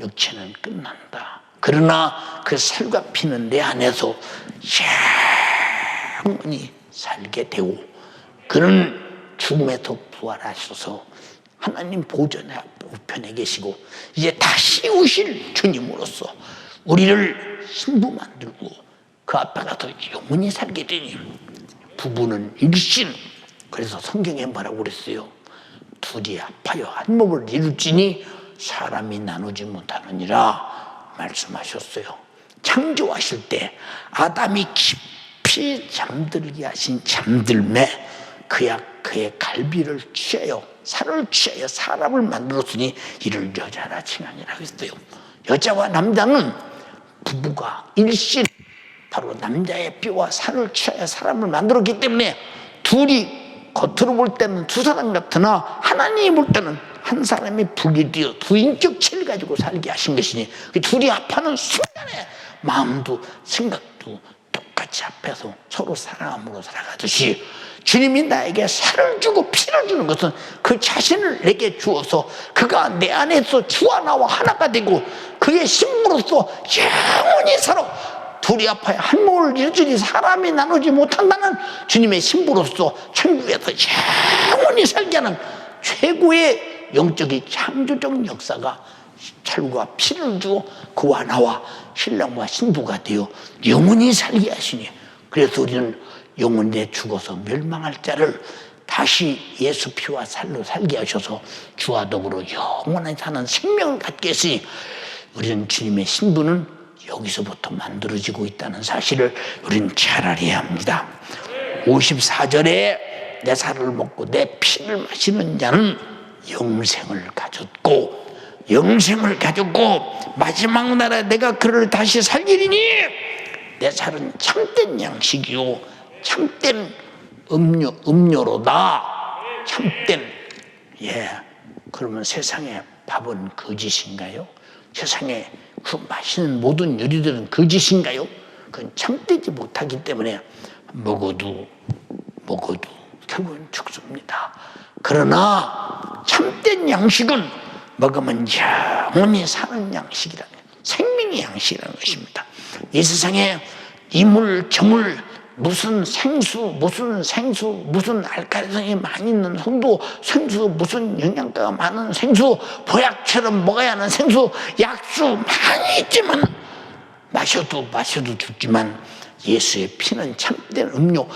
육체는 끝난다. 그러나 그 살과 피는 내 안에서 영원히 살게 되고 그는 죽음에서 부활하셔서 하나님 보좌의 우편에 계시고 이제 다시 오실 주님으로서 우리를 신부 만들고 그 앞에 가서 영원히 살게 되니 부부는 일신. 그래서 성경에 뭐라고 그랬어요? 둘이 합하여 한 몸을 이룰지니 사람이 나누지 못하느니라 말씀하셨어요. 창조하실 때 아담이 깊이 잠들게 하신 잠들매 그의 갈비를 취하여 살을 취하여 사람을 만들었으니 이를 여자라 칭하니라 했어요. 여자와 남자는 부부가 일신 바로 남자의 뼈와 살을 취하여 사람을 만들었기 때문에 둘이 겉으로 볼 때는 두 사람 같으나 하나님이 볼 때는 한 사람이 분리되어 두 인격체를 가지고 살게 하신 것이니 그 둘이 합하는 순간에 마음도 생각도 똑같이 합해서 서로 사랑함으로 살아가듯이 주님이 나에게 살을 주고 피를 주는 것은 그 자신을 내게 주어서 그가 내 안에서 주와 나와 하나가 되고 그의 신부로서 영원히 살아 둘이 합하여 한 몸을 이루니 사람이 나누지 못한다는 주님의 신부로서 천국에서 영원히 살게 하는 최고의 영적인 창조적 역사가 살과 피를 주고 그와 나와 신랑과 신부가 되어 영원히 살게 하시니 그래서 우리는 영원히 죽어서 멸망할 자를 다시 예수 피와 살로 살게 하셔서 주와 더불어 영원히 사는 생명을 갖게 했으니 우리는 주님의 신부는 여기서부터 만들어지고 있다는 사실을 우리는 잘 알아야 합니다. 54절에 내 살을 먹고 내 피를 마시는 자는 영생을 가졌고 영생을 가졌고 마지막 날에 내가 그를 다시 살리리니 내 살은 참된 양식이요 참된 음료로다. 참된. 그러면 세상의 밥은 거짓인가요? 세상에 그 맛있는 모든 요리들은 거짓인가요? 그건 참되지 못하기 때문에 먹어도 결국은 죽습니다. 그러나 참된 양식은 먹으면 영원히 사는 양식이라는, 생명의 양식이라는 것입니다. 이 세상에 이물 저물 무슨 생수 무슨 알칼리성이 많이 있는 생수 무슨 영양가가 많은 생수, 보약처럼 먹어야 하는 생수, 약수 많이 있지만 마셔도 죽지만 예수의 피는 참된 음료,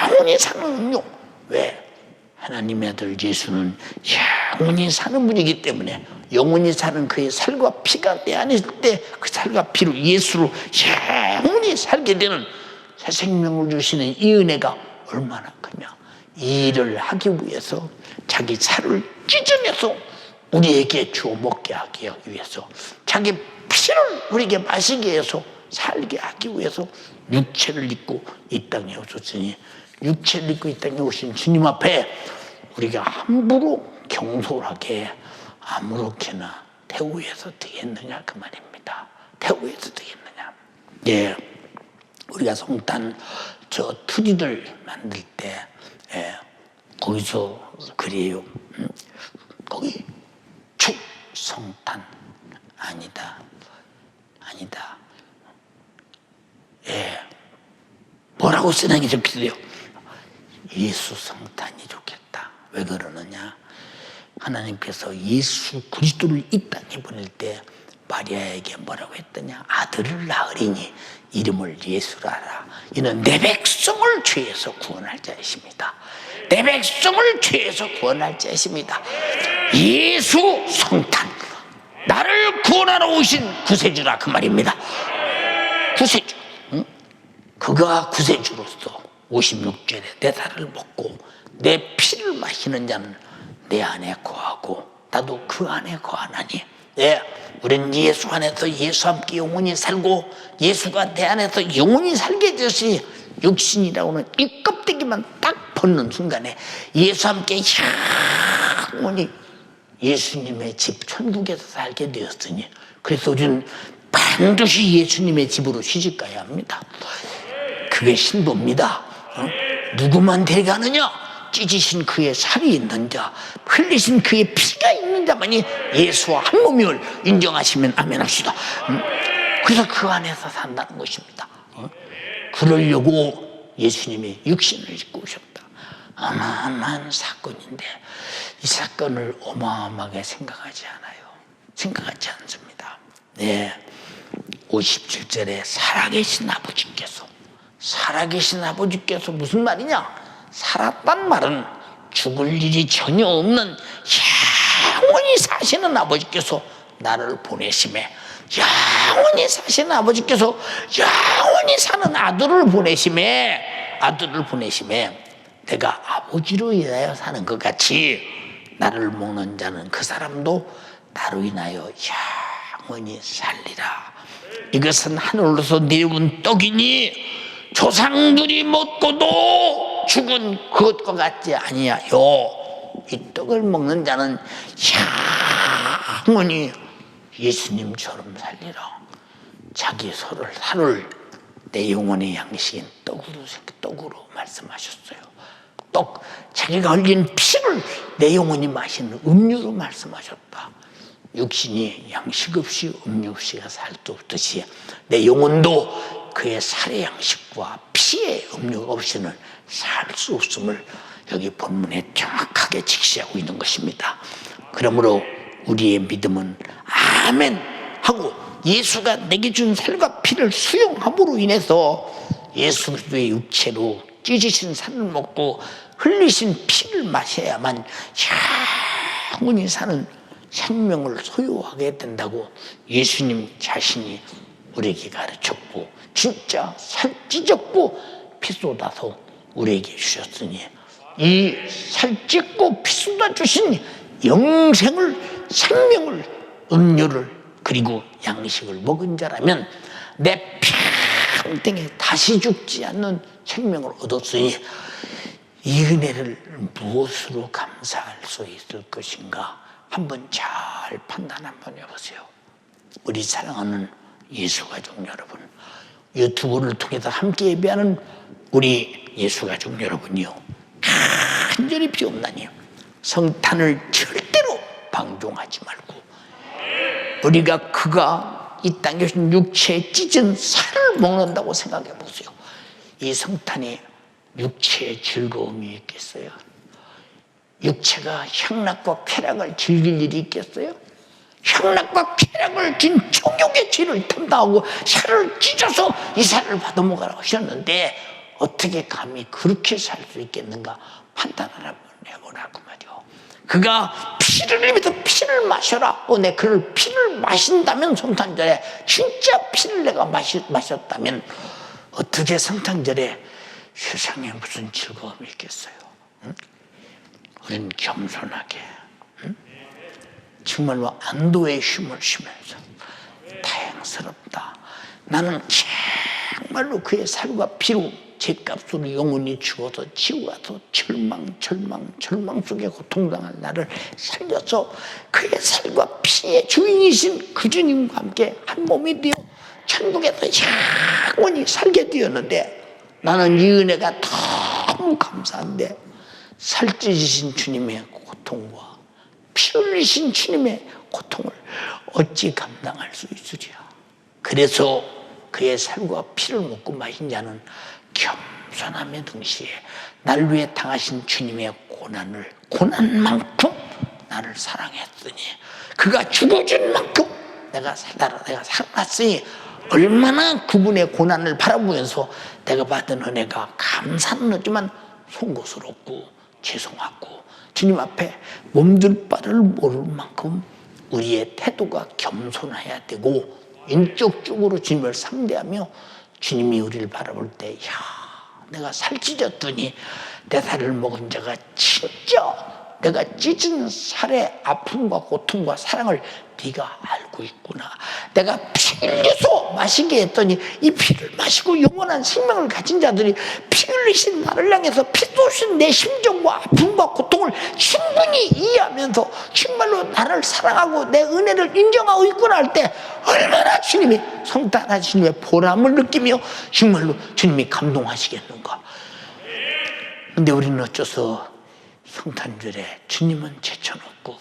영원히 사는 음료. 왜? 하나님의 아들 예수는 영원히 사는 분이기 때문에 영원히 사는 그의 살과 피가 내 안에 있을 때 그 살과 피로 예수로 영원히 살게 되는 새 생명을 주시는 이 은혜가 얼마나 크냐. 이 일을 하기 위해서 자기 살을 찢어내서 우리에게 주어 먹게 하기 위해서, 자기 피를 우리에게 마시게 해서 살게 하기 위해서 육체를 입고 이 땅에 오셨으니, 육체를 입고 이 땅에 오신 주님 앞에 우리가 함부로 경솔하게 아무렇게나 대우해서 되겠느냐 그 말입니다. 대우해서 되겠느냐. 우리가 성탄 저 트리를 만들 때 거기서 그래요. 거기 축성탄 아니다. 뭐라고 쓰는 게 좋겠어요? 예수 성탄이 좋겠다. 왜 그러느냐? 하나님께서 예수 그리스도를 이 땅에 보낼 때 마리아에게 뭐라고 했더냐? 아들을 낳으리니 이름을 예수라 하라. 이는 내 백성을 죄에서 구원할 자이십니다. 내 백성을 죄에서 구원할 자이십니다. 예수 성탄, 나를 구원하러 오신 구세주라 그 말입니다. 구세주. 그가 구세주로서 56절에 내 살을 먹고 내 피를 마시는 자는 내 안에 거하고 나도 그 안에 거하나니. 우리는 예수 안에서 예수 함께 영원히 살고 예수가 내 안에서 영원히 살게 되시, 육신이라고는 이 껍데기만 딱 벗는 순간에 예수 함께 영원히 예수님의 집 천국에서 살게 되었으니, 그래서 우리는 반드시 예수님의 집으로 시집가야 합니다. 그게 신부입니다. 누구만 데려가느냐? 찢으신 그의 살이 있는 자, 흘리신 그의 피가 있는 자만이 예수와 한 몸임을 인정하시면 아멘 합시다. 그래서 그 안에서 산다는 것입니다. 그러려고 예수님이 육신을 입고 오셨다. 어마어마한 사건인데 이 사건을 어마어마하게 생각하지 않아요. 생각하지 않습니다. 57절에 살아계신 아버지께서 무슨 말이냐? 살았단 말은 죽을 일이 전혀 없는 영원히 사시는 아버지께서 나를 보내심에, 영원히 사시는 아버지께서 영원히 사는 아들을 보내심에 내가 아버지로 인하여 사는 것 같이 나를 먹는 자는 그 사람도 나로 인하여 영원히 살리라. 이것은 하늘로서 내려온 떡이니 조상들이 먹고도 죽은 그것과 같지 아니하여 이 떡을 먹는 자는 영원히 예수님처럼 살리라. 자기 산을 내 영혼의 양식인 떡으로 말씀하셨어요. 떡, 자기가 흘린 피를 내 영혼이 마시는 음료로 말씀하셨다. 육신이 양식 없이 음료 없이가 살 수 없듯이 내 영혼도 그의 살의 양식과 피의 음료 없이는 살 수 없음을 여기 본문에 정확하게 직시하고 있는 것입니다. 그러므로 우리의 믿음은 아멘 하고 예수가 내게 준 살과 피를 수용함으로 인해서 예수 그리스도의 육체로 찢으신 살을 먹고 흘리신 피를 마셔야만 영원히 사는 생명을 소유하게 된다고 예수님 자신이 우리에게 가르쳤고, 진짜 살 찢었고 피 쏟아서 우리에게 주셨으니 이 살 찢고 피 쏟아 주신 영생을 생명을, 음료를 그리고 양식을 먹은 자라면 내 평생에 다시 죽지 않는 생명을 얻었으니 이 은혜를 무엇으로 감사할 수 있을 것인가? 한번 잘 판단 한번 해보세요. 우리 사랑하는 예수가족 여러분, 유튜브를 통해서 함께 예배하는 우리 예수가족 여러분이요, 간절히 비옵나니 성탄을 절대로 방종하지 말고 우리가 그가 이 땅에 오신 육체에 찢은 살을 먹는다고 생각해 보세요. 이 성탄에 육체의 즐거움이 있겠어요? 육체가 향락과 쾌락을 즐길 일이 있겠어요? 향락과 쾌락을 진 종욕의 죄를 담당하고 살을 찢어서 이 살을 받아먹으라고 하셨는데 어떻게 감히 그렇게 살 수 있겠는가 판단을 한번 해보라고 말이요. 그가 피를 흘리면서 피를 마셔라. 내 그를 피를 마신다면 성탄절에 진짜 피를 내가 마셨다면 어떻게 성탄절에 세상에 무슨 즐거움이 있겠어요? 응? 우리는 겸손하게, 응? 정말로 안도의 힘을 쉬면서 다행스럽다. 나는 정말로 그의 살과 피로 죄값으로 영원히 죽어서 지고 가서 절망 속에 고통당한 나를 살려서 그의 살과 피의 주인이신 그 주님과 함께 한 몸이 되어 천국에서 영원히 살게 되었는데 나는 이 은혜가 너무 감사한데 살찌으신 주님의 고통과 피 흘리신 주님의 고통을 어찌 감당할 수 있으랴. 그래서 그의 살과 피를 먹고 마신 자는 겸손함의 동시에 날 위해 당하신 주님의 고난만큼 나를 사랑했으니 그가 죽어준 만큼 내가 살았으니 얼마나 그분의 고난을 바라보면서 내가 받은 은혜가 감사는 하지만 송구스럽고 죄송하고 주님 앞에 몸둘 바를 모를 만큼 우리의 태도가 겸손해야 되고 인격적으로 주님을 상대하며 주님이 우리를 바라볼 때 내가 살찌졌더니 내 살을 먹은 자가 진짜 내가 찢은 살의 아픔과 고통과 사랑을 네가 알고 있구나. 내가 피 흘려서 마시게 했더니 이 피를 마시고 영원한 생명을 가진 자들이 피 흘리신 나를 향해서 피 쏟으신 내 심정과 아픔과 고통을 충분히 이해하면서 정말로 나를 사랑하고 내 은혜를 인정하고 있구나 할 때 얼마나 주님이 성탄한 주님의 보람을 느끼며 정말로 주님이 감동하시겠는가. 근데 우리는 어째서 성탄절에 주님은 제쳐놓고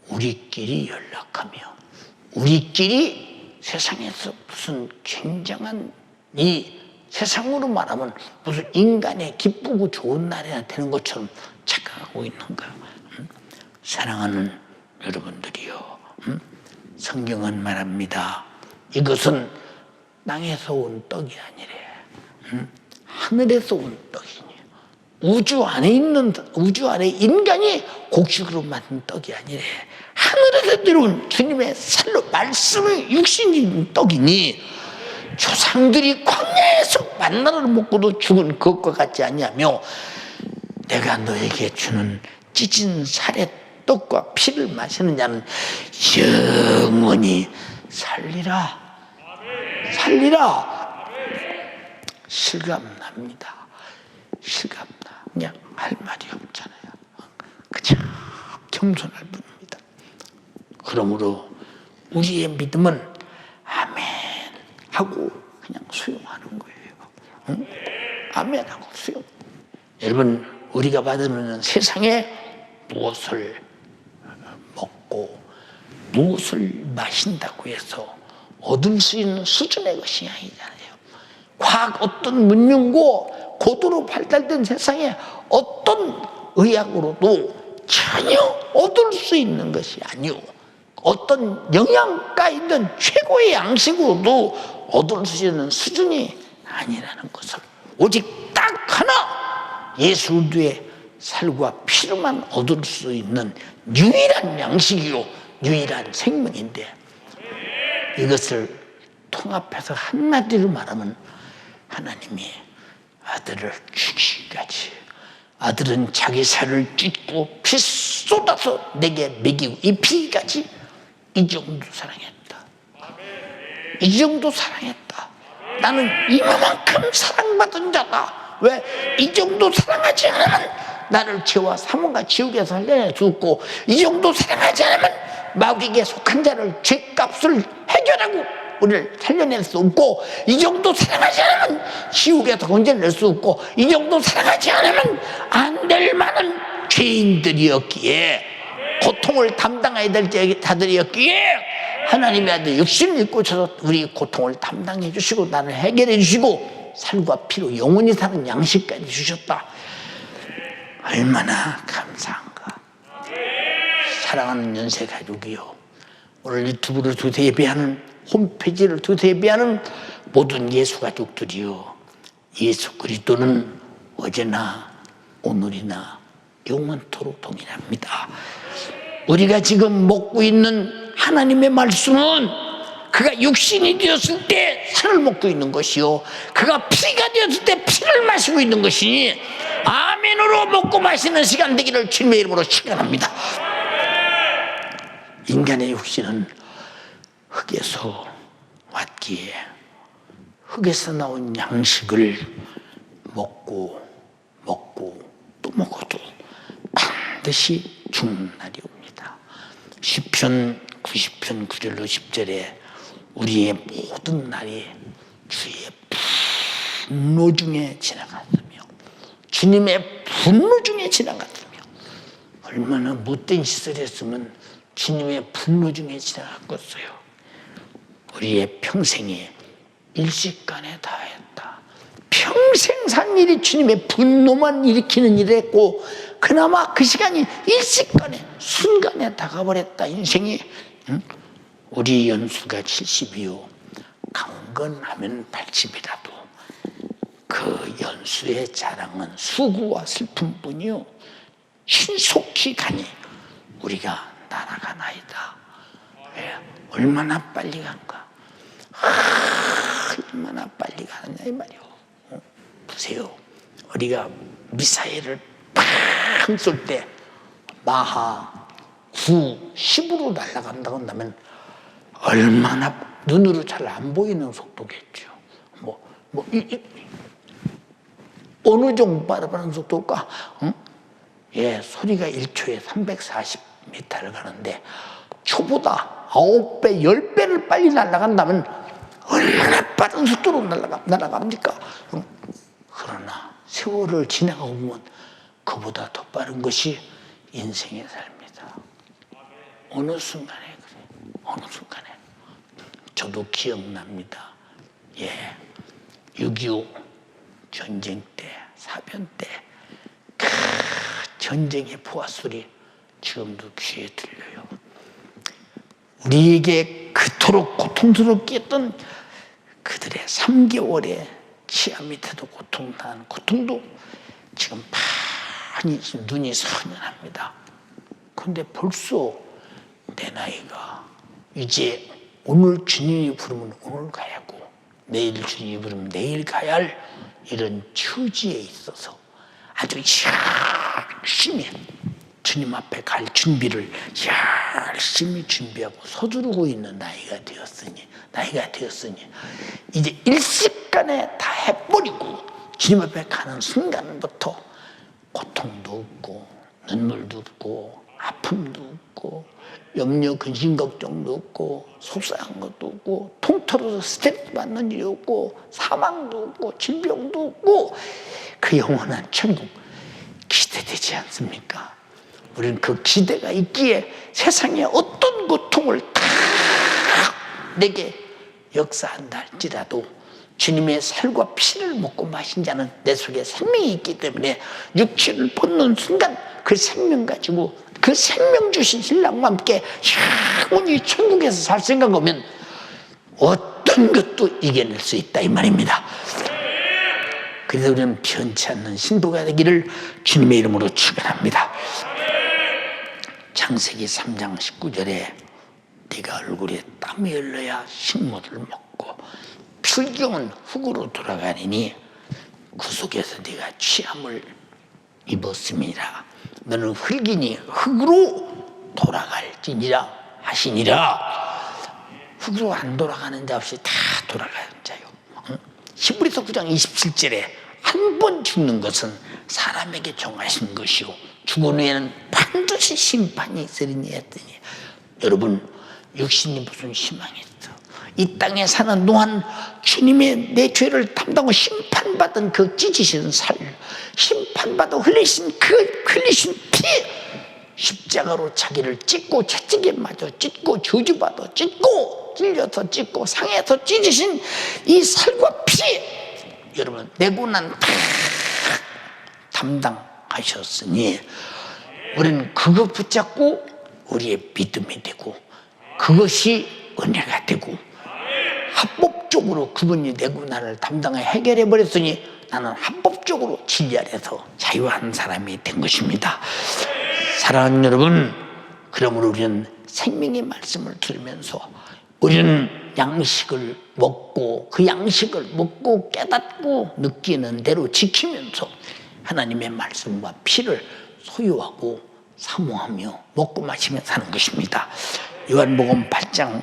우리끼리 연락하며 우리끼리 세상에서 무슨 굉장한 이 세상으로 말하면 무슨 인간의 기쁘고 좋은 날이 되는 것처럼 착각하고 있는가. 사랑하는 여러분들이요, 성경은 말합니다. 이것은 땅에서 온 떡이 아니래. 하늘에서 온 떡이니. 우주 안에 인간이 곡식으로 만든 떡이 아니래. 하늘에서 내려온 주님의 살로 말씀의 육신인 떡이니 조상들이 광야에서 만나를 먹고도 죽은 그것과 같지 아니하며 내가 너에게 주는 찢은 살의 떡과 피를 마시는 자는 영원히 살리라. 실감납니다. 그냥 할 말이 없잖아요. 그냥 겸손할 뿐입니다. 그러므로 우리의 믿음은 아멘 하고 그냥 수용하는 거예요. 응? 아멘 하고 수용. 여러분, 우리가 받으면 세상에 무엇을 먹고 무엇을 마신다고 해서 얻을 수 있는 수준의 것이 아니잖아요. 과학 어떤 문명고 고도로 발달된 세상에 어떤 의학으로도 전혀 얻을 수 있는 것이 아니오. 어떤 영양가 있는 최고의 양식으로도 얻을 수 있는 수준이 아니라는 것을 오직 딱 하나 예수 그리스도의 살과 피로만 얻을 수 있는 유일한 양식이요 유일한 생명인데 이것을 통합해서 한마디로 말하면 하나님이 아들을 주기까지 아들은 자기 살을 찢고 피 쏟아서 내게 먹이고 이 피까지 이 정도 사랑했다. 이 정도 사랑했다. 나는 이만큼 사랑받은 자다. 왜? 이 정도 사랑하지 않으면 나를 죄와 사망과 지옥에서 살려내 주었고, 이 정도 사랑하지 않으면 마귀에게 속한 자를 죄값을 해결하고 우리를 살려낼 수 없고, 이 정도 사랑하지 않으면 지옥에서 건져낼 수 없고, 이 정도 사랑하지 않으면 안 될 많은 죄인들이었기에, 고통을 담당해야 될 자들이었기에 하나님의 아들 육신을 입고 오셔서 우리 고통을 담당해 주시고 나를 해결해 주시고 살과 피로 영원히 사는 양식까지 주셨다. 얼마나 감사한가. 사랑하는 연세 가족이요, 오늘 유튜브를 통해서 예배하는, 홈페이지를 통해서 예배하는 모든 예수 가족들이요, 예수 그리스도는 어제나 오늘이나 영원토록 동일합니다. 우리가 지금 먹고 있는 하나님의 말씀은 그가 육신이 되었을 때 살을 먹고 있는 것이요, 그가 피가 되었을 때 피를 마시고 있는 것이니 아멘으로 먹고 마시는 시간 되기를 주님의 이름으로 축원합니다. 인간의 육신은 흙에서 왔기에 흙에서 나온 양식을 먹고 또 먹어도 반드시 죽는 날이 옵니다. 시편 90편 9절로 10절에 우리의 모든 날이 주의 분노 중에 지나갔으며 주님의 분노 중에 지나갔으며, 얼마나 못된 시설이었으면 주님의 분노 중에 지나갔겠어요. 우리의 평생에 일시간에 다했다. 평생 산 일이 주님의 분노만 일으키는 일이었고, 그나마 그 시간이 일시간에 순간에 다가버렸다. 인생이. 우리 연수가 70이요, 강건하면 80이라도 그 연수의 자랑은 수고와 슬픔뿐이요, 신속히 가니 우리가 날아가나이다. 왜? 얼마나 빨리 간가. 얼마나 빨리 가느냐 이 말이요. 보세요, 우리가 미사일을 팡 쏠 때 마하 9, 10으로 날아간다고 한다면 얼마나 눈으로 잘 안 보이는 속도겠죠. 어느 정도 빠르는 속도일까? 응? 예, 소리가 1초에 340m를 가는데 초보다 9배, 10배를 빨리 날아간다면 얼마나 빠른 속도로 날아갑니까? 응? 그러나 세월을 지나가고 보면 그보다 더 빠른 것이 인생의 삶이다. 어느 순간에 그래. 어느 순간에. 저도 기억납니다. 예, 6.25 전쟁 때, 사변 때 그 전쟁의 포화 소리 지금도 귀에 들려요. 우리에게 그토록 고통스럽게 했던 그들의 3개월의 치아 밑에도 고통당하는 고통도 지금 많이 눈이 선연합니다. 그런데 벌써 내 나이가 이제 오늘 주님이 부르면 오늘 가야 하고 내일 주님이 부르면 내일 가야 할 이런 처지에 있어서 아주 열심히 주님 앞에 갈 준비를 열심히 준비하고 서두르고 있는 나이가 되었으니 이제 일시간에 다 해버리고 주님 앞에 가는 순간부터 고통도 없고 눈물도 없고 아픔도 없고 염려 근심 걱정도 없고 속상한 것도 없고 통틀어서 스트레스 받는 일이 없고 사망도 없고 질병도 없고 그 영원한 천국 기대되지 않습니까? 우리는 그 기대가 있기에 세상에 어떤 고통을 다 내게 역사한다 할지라도 주님의 살과 피를 먹고 마신 자는 내 속에 생명이 있기 때문에 육체를 벗는 순간 그 생명 가지고 그 생명 주신 신랑과 함께 영원히 천국에서 살 생각하면 어떤 것도 이겨낼 수 있다 이 말입니다. 그래서 우리는 변치 않는 신부가 되기를 주님의 이름으로 축원합니다. 창세기 3장 19절에 네가 얼굴에 땀이 흘러야 식물을 먹고 풀경은 흙으로 돌아가니니 그 속에서 네가 취함을 입었음이라. 너는 흙이니 흙으로 돌아갈지니라 하시니라. 흙으로 안 돌아가는 자 없이 다 돌아가는 자요. 히브리서 9장 27절에 한 번 죽는 것은 사람에게 정하신 것이요 죽은 후에는 반드시 심판이 있으리니 했더니, 여러분 육신이 무슨 희망이 있어? 이 땅에 사는 동안 주님의 내 죄를 담당하고 심판받은 그 찢으신 살, 심판받아 흘리신 피, 십자가로 자기를 찢고 채찍에 맞아 찢고 저주받아 찢고 찔려서 찢고 상해서 찢으신 이 살과 피, 여러분 내 고난 다 담당하셨으니 우리는 그거 붙잡고 우리의 믿음이 되고 그것이 은혜가 되고, 합법적으로 그분이 내 고난을 담당해 해결해 버렸으니 나는 합법적으로 진리 아래서 자유한 사람이 된 것입니다. 사랑하는 여러분, 그러므로 우리는 생명의 말씀을 들으면서 우리는 양식을 먹고 그 양식을 먹고 깨닫고 느끼는 대로 지키면서 하나님의 말씀과 피를 소유하고 사모하며 먹고 마시며 사는 것입니다. 요한복음 6장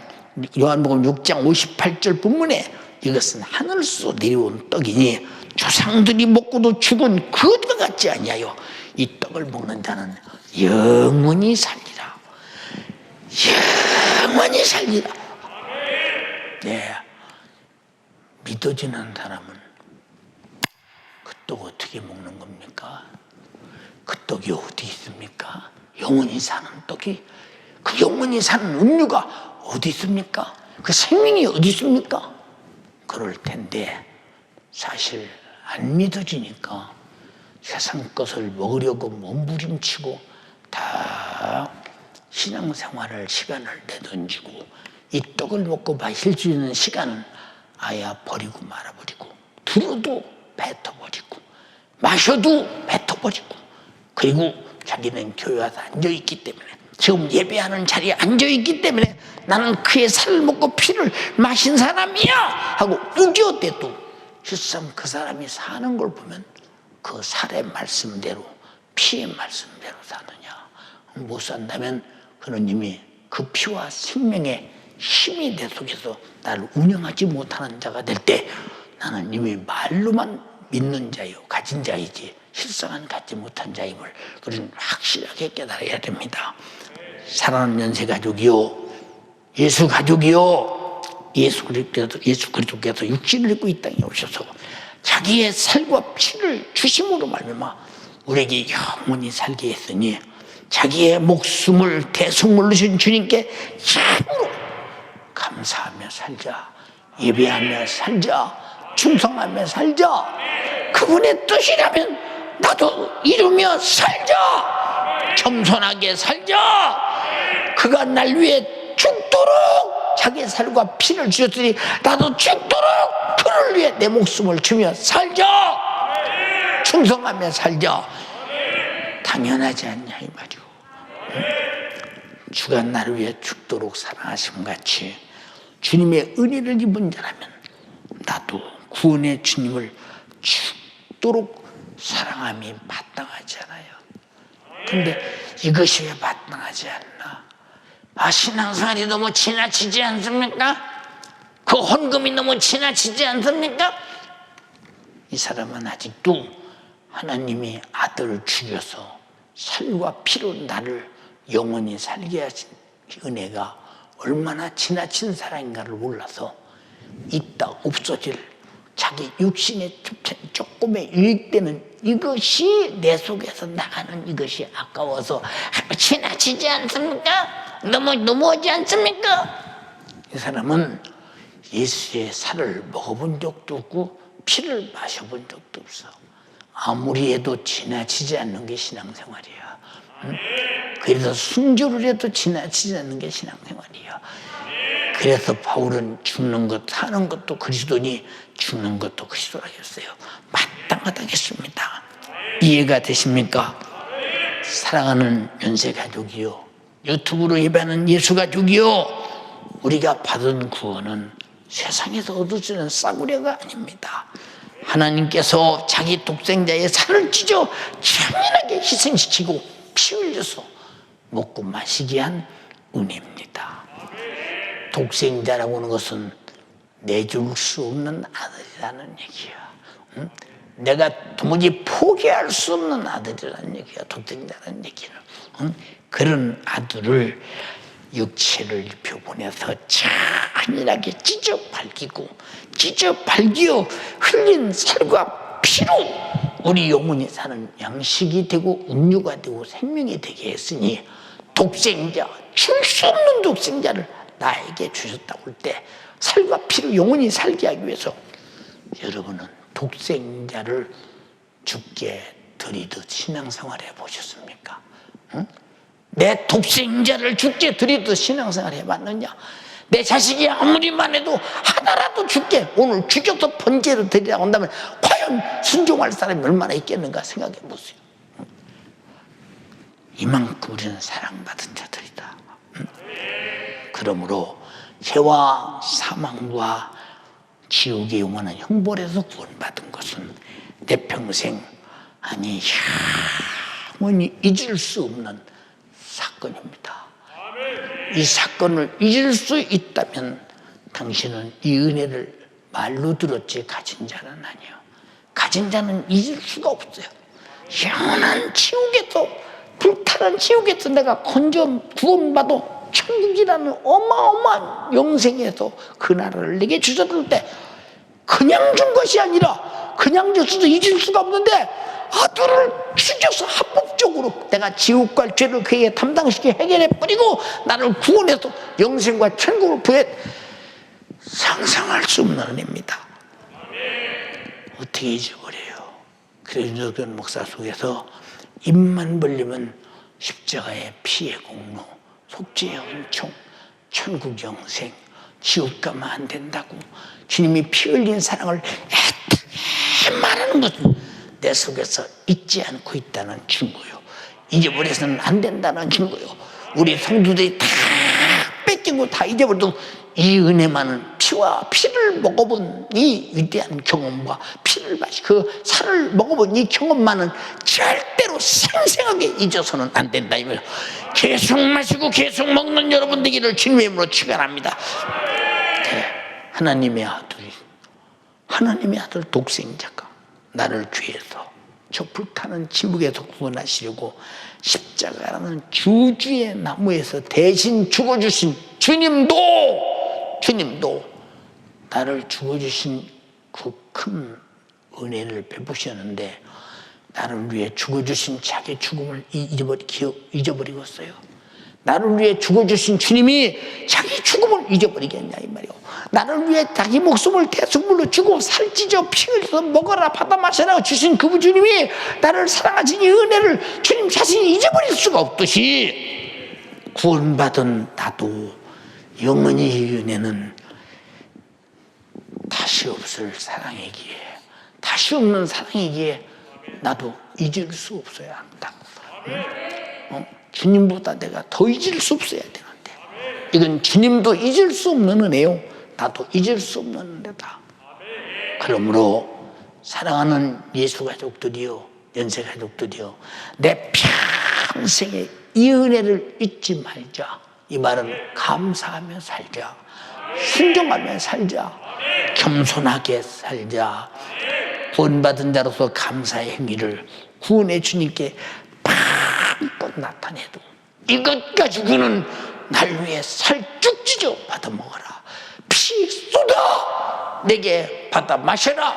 58절 본문에 이것은 하늘에서 내려온 떡이니 조상들이 먹고도 죽은 그것과 같지 아니하여 이 떡을 먹는 자는 영원히 살리라. 영원히 살리라. 네, 믿어지는 사람은 그 떡 어떻게 먹는 겁니까? 그 떡이 어디 있습니까? 영원히 사는 떡이, 그 영원히 사는 음료가 어디 있습니까? 그 생명이 어디 있습니까? 그럴 텐데 사실 안 믿어지니까 세상 것을 먹으려고 몸부림치고 다 신앙생활을 시간을 내던지고 이 떡을 먹고 마실 수 있는 시간은 아예 버리고 말아버리고, 들어도 뱉어버리고 마셔도 뱉어버리고, 그리고 자기는 교회 와서 앉아있기 때문에, 지금 예배하는 자리에 앉아있기 때문에 나는 그의 살을 먹고 피를 마신 사람이야 하고 우겨대도 실상 그 사람이 사는 걸 보면 그 살의 말씀대로 피의 말씀대로 사느냐, 못 산다면 그는 이미 그 피와 생명의 힘이 내 속에서 나를 운영하지 못하는 자가 될 때 나는 이미 말로만 믿는 자요 가진 자이지 실상은 갖지 못한 자임을 우리는 확실하게 깨달아야 됩니다. 사랑하는 연세가족이요, 예수 가족이요, 예수 그리스도께서 육신을 입고 이 땅에 오셔서 자기의 살과 피를 주심으로 말미암아 우리에게 영원히 살게 했으니 자기의 목숨을 대속물로 주신 주님께 참으로 감사하며 살자, 예배하며 살자, 충성하며 살자. 그분의 뜻이라면 나도 이루며 살자, 겸손하게 살자. 그가 날 위해 죽도록 자기의 살과 피를 주셨으니 나도 죽도록 그를 위해 내 목숨을 주며 살자, 충성하며 살자. 당연하지 않냐 이 말이오. 주가 나를 위해 죽도록 사랑하심 같이 주님의 은혜를 입은 자라면 나도 구원의 주님을 죽도록 사랑함이 마땅하지 않아요. 근데 이것이 왜 마땅하지 않나? 신앙생활이 너무 지나치지 않습니까? 그 헌금이 너무 지나치지 않습니까? 이 사람은 아직도 하나님이 아들을 죽여서 살과 피로 나를 영원히 살게 하신 은혜가 얼마나 지나친 사랑인가를 몰라서 있다 없어질 자기 육신의 조금의 유익되는 이것이 내 속에서 나가는 이것이 아까워서 지나치지 않습니까? 너무하지 않습니까? 이 사람은 예수의 살을 먹어본 적도 없고 피를 마셔본 적도 없어. 아무리 해도 지나치지 않는 게 신앙생활이야. 그래서 순교를 해도 지나치지 않는 게 신앙생활이야. 그래서 바울은 죽는 것 사는 것도 그리스도니 죽는 것도 그리스도라 했어요. 마땅하다겠습니다. 이해가 되십니까? 사랑하는 연세가족이요, 유튜브로 예배하는 예수가족이요, 우리가 받은 구원은 세상에서 얻을 수 있는 싸구려가 아닙니다. 하나님께서 자기 독생자의 살을 찢어 잔인하게 희생시키고 피 흘려서 먹고 마시게 한 은혜입니다. 독생자라고 하는 것은 내줄 수 없는 아들이라는 얘기야. 응? 내가 도무지 포기할 수 없는 아들이라는 얘기야. 독생자라는 얘기는. 응? 그런 아들을 육체를 입혀 보내서 잔인하게 찢어 밝히고 찢어 밝혀 흘린 살과 피로 우리 영혼이 사는 양식이 되고 음료가 되고 생명이 되게 했으니 독생자, 줄 수 없는 독생자를 나에게 주셨다고 할 때 살과 피로 영혼이 살게 하기 위해서 여러분은 독생자를 죽게 드리듯 신앙생활 해보셨습니까? 응? 내 독생자를 죽게 드리듯 신앙생활 해봤느냐? 내 자식이 아무리만 해도 하나라도 죽게 오늘 죽여서 번제로 드리라고 한다면 과연 순종할 사람이 얼마나 있겠는가 생각해 보세요. 이만큼 우리는 사랑받은 자들이다. 그러므로 죄와 사망과 지옥의 영원한 형벌에서 구원받은 것은 내 평생 아니 영원히 잊을 수 없는 사건입니다. 이 사건을 잊을 수 있다면 당신은 이 은혜를 말로 들었지 가진 자는 아니에요. 가진 자는 잊을 수가 없어요. 영원한 지옥에서 불타는 지옥에서 내가 구원받아 천국이라는 어마어마한 영생에서 그 나라를 내게 주셨을 때 그냥 준 것이 아니라 그냥 줬어도 잊을 수가 없는데 아들을 죽여서 합법적으로 내가 지옥 갈 죄를 그에게 담당시켜 해결해 버리고 나를 구원해서 영생과 천국을 부해 상상할 수 없는 은혜입니다. 어떻게 잊어버려요? 그래서 그 목사 속에서 입만 벌리면 십자가의 피의 공로, 속죄의 은총, 천국 영생, 지옥 가면 안 된다고 주님이 피 흘린 사랑을 애타게 말하는 것은 내 속에서 잊지 않고 있다는 증거요. 잊어버려서는 안 된다는 증거요. 우리 성도들이 다 뺏기고 다 잊어버려도 이 은혜만은 피와 피를 먹어본 이 위대한 경험과 피를 마시 그 살을 먹어본 이 경험만은 절대로 생생하게 잊어서는 안 된다. 이거예요. 계속 마시고 계속 먹는 여러분 되기를 주님의 이름으로 축원합니다. 하나님의 아들 독생자가 나를 죄에서 저 불타는 지옥에서 구원하시려고 십자가라는 주주의 나무에서 대신 죽어주신 주님도 나를 죽어주신 그 큰 은혜를 베푸셨는데 나를 위해 죽어주신 자기 죽음을 잊어버리겠어요? 나를 위해 죽어주신 주님이 자기 죽음을 잊어버리겠냐 이 말이요. 나를 위해 자기 목숨을 대속물로 주고 살찌져 피 흘려서 먹어라 받아 마셔라 주신 그 주님이 나를 사랑하신 이 은혜를 주님 자신이 잊어버릴 수가 없듯이 구원받은 나도 영원히 이 은혜는 다시 없을 사랑이기에 다시 없는 사랑이기에 나도 잊을 수 없어야 한다. 주님보다 내가 더 잊을 수 없어야 되는데 이건 주님도 잊을 수 없는 은혜요. 나도 잊을 수 없는 은혜다. 그러므로 사랑하는 예수 가족들이요, 연세 가족들이요, 내 평생에 이 은혜를 잊지 말자. 이 말은 감사하며 살자, 순종하며 살자, 겸손하게 살자. 구원받은 자로서 감사의 행위를 구원의 주님께 팍 나타내도 이것 가지고는 날 위해 살쭉 찢어 받아 먹어라. 피 쏟아 내게 받아 마셔라.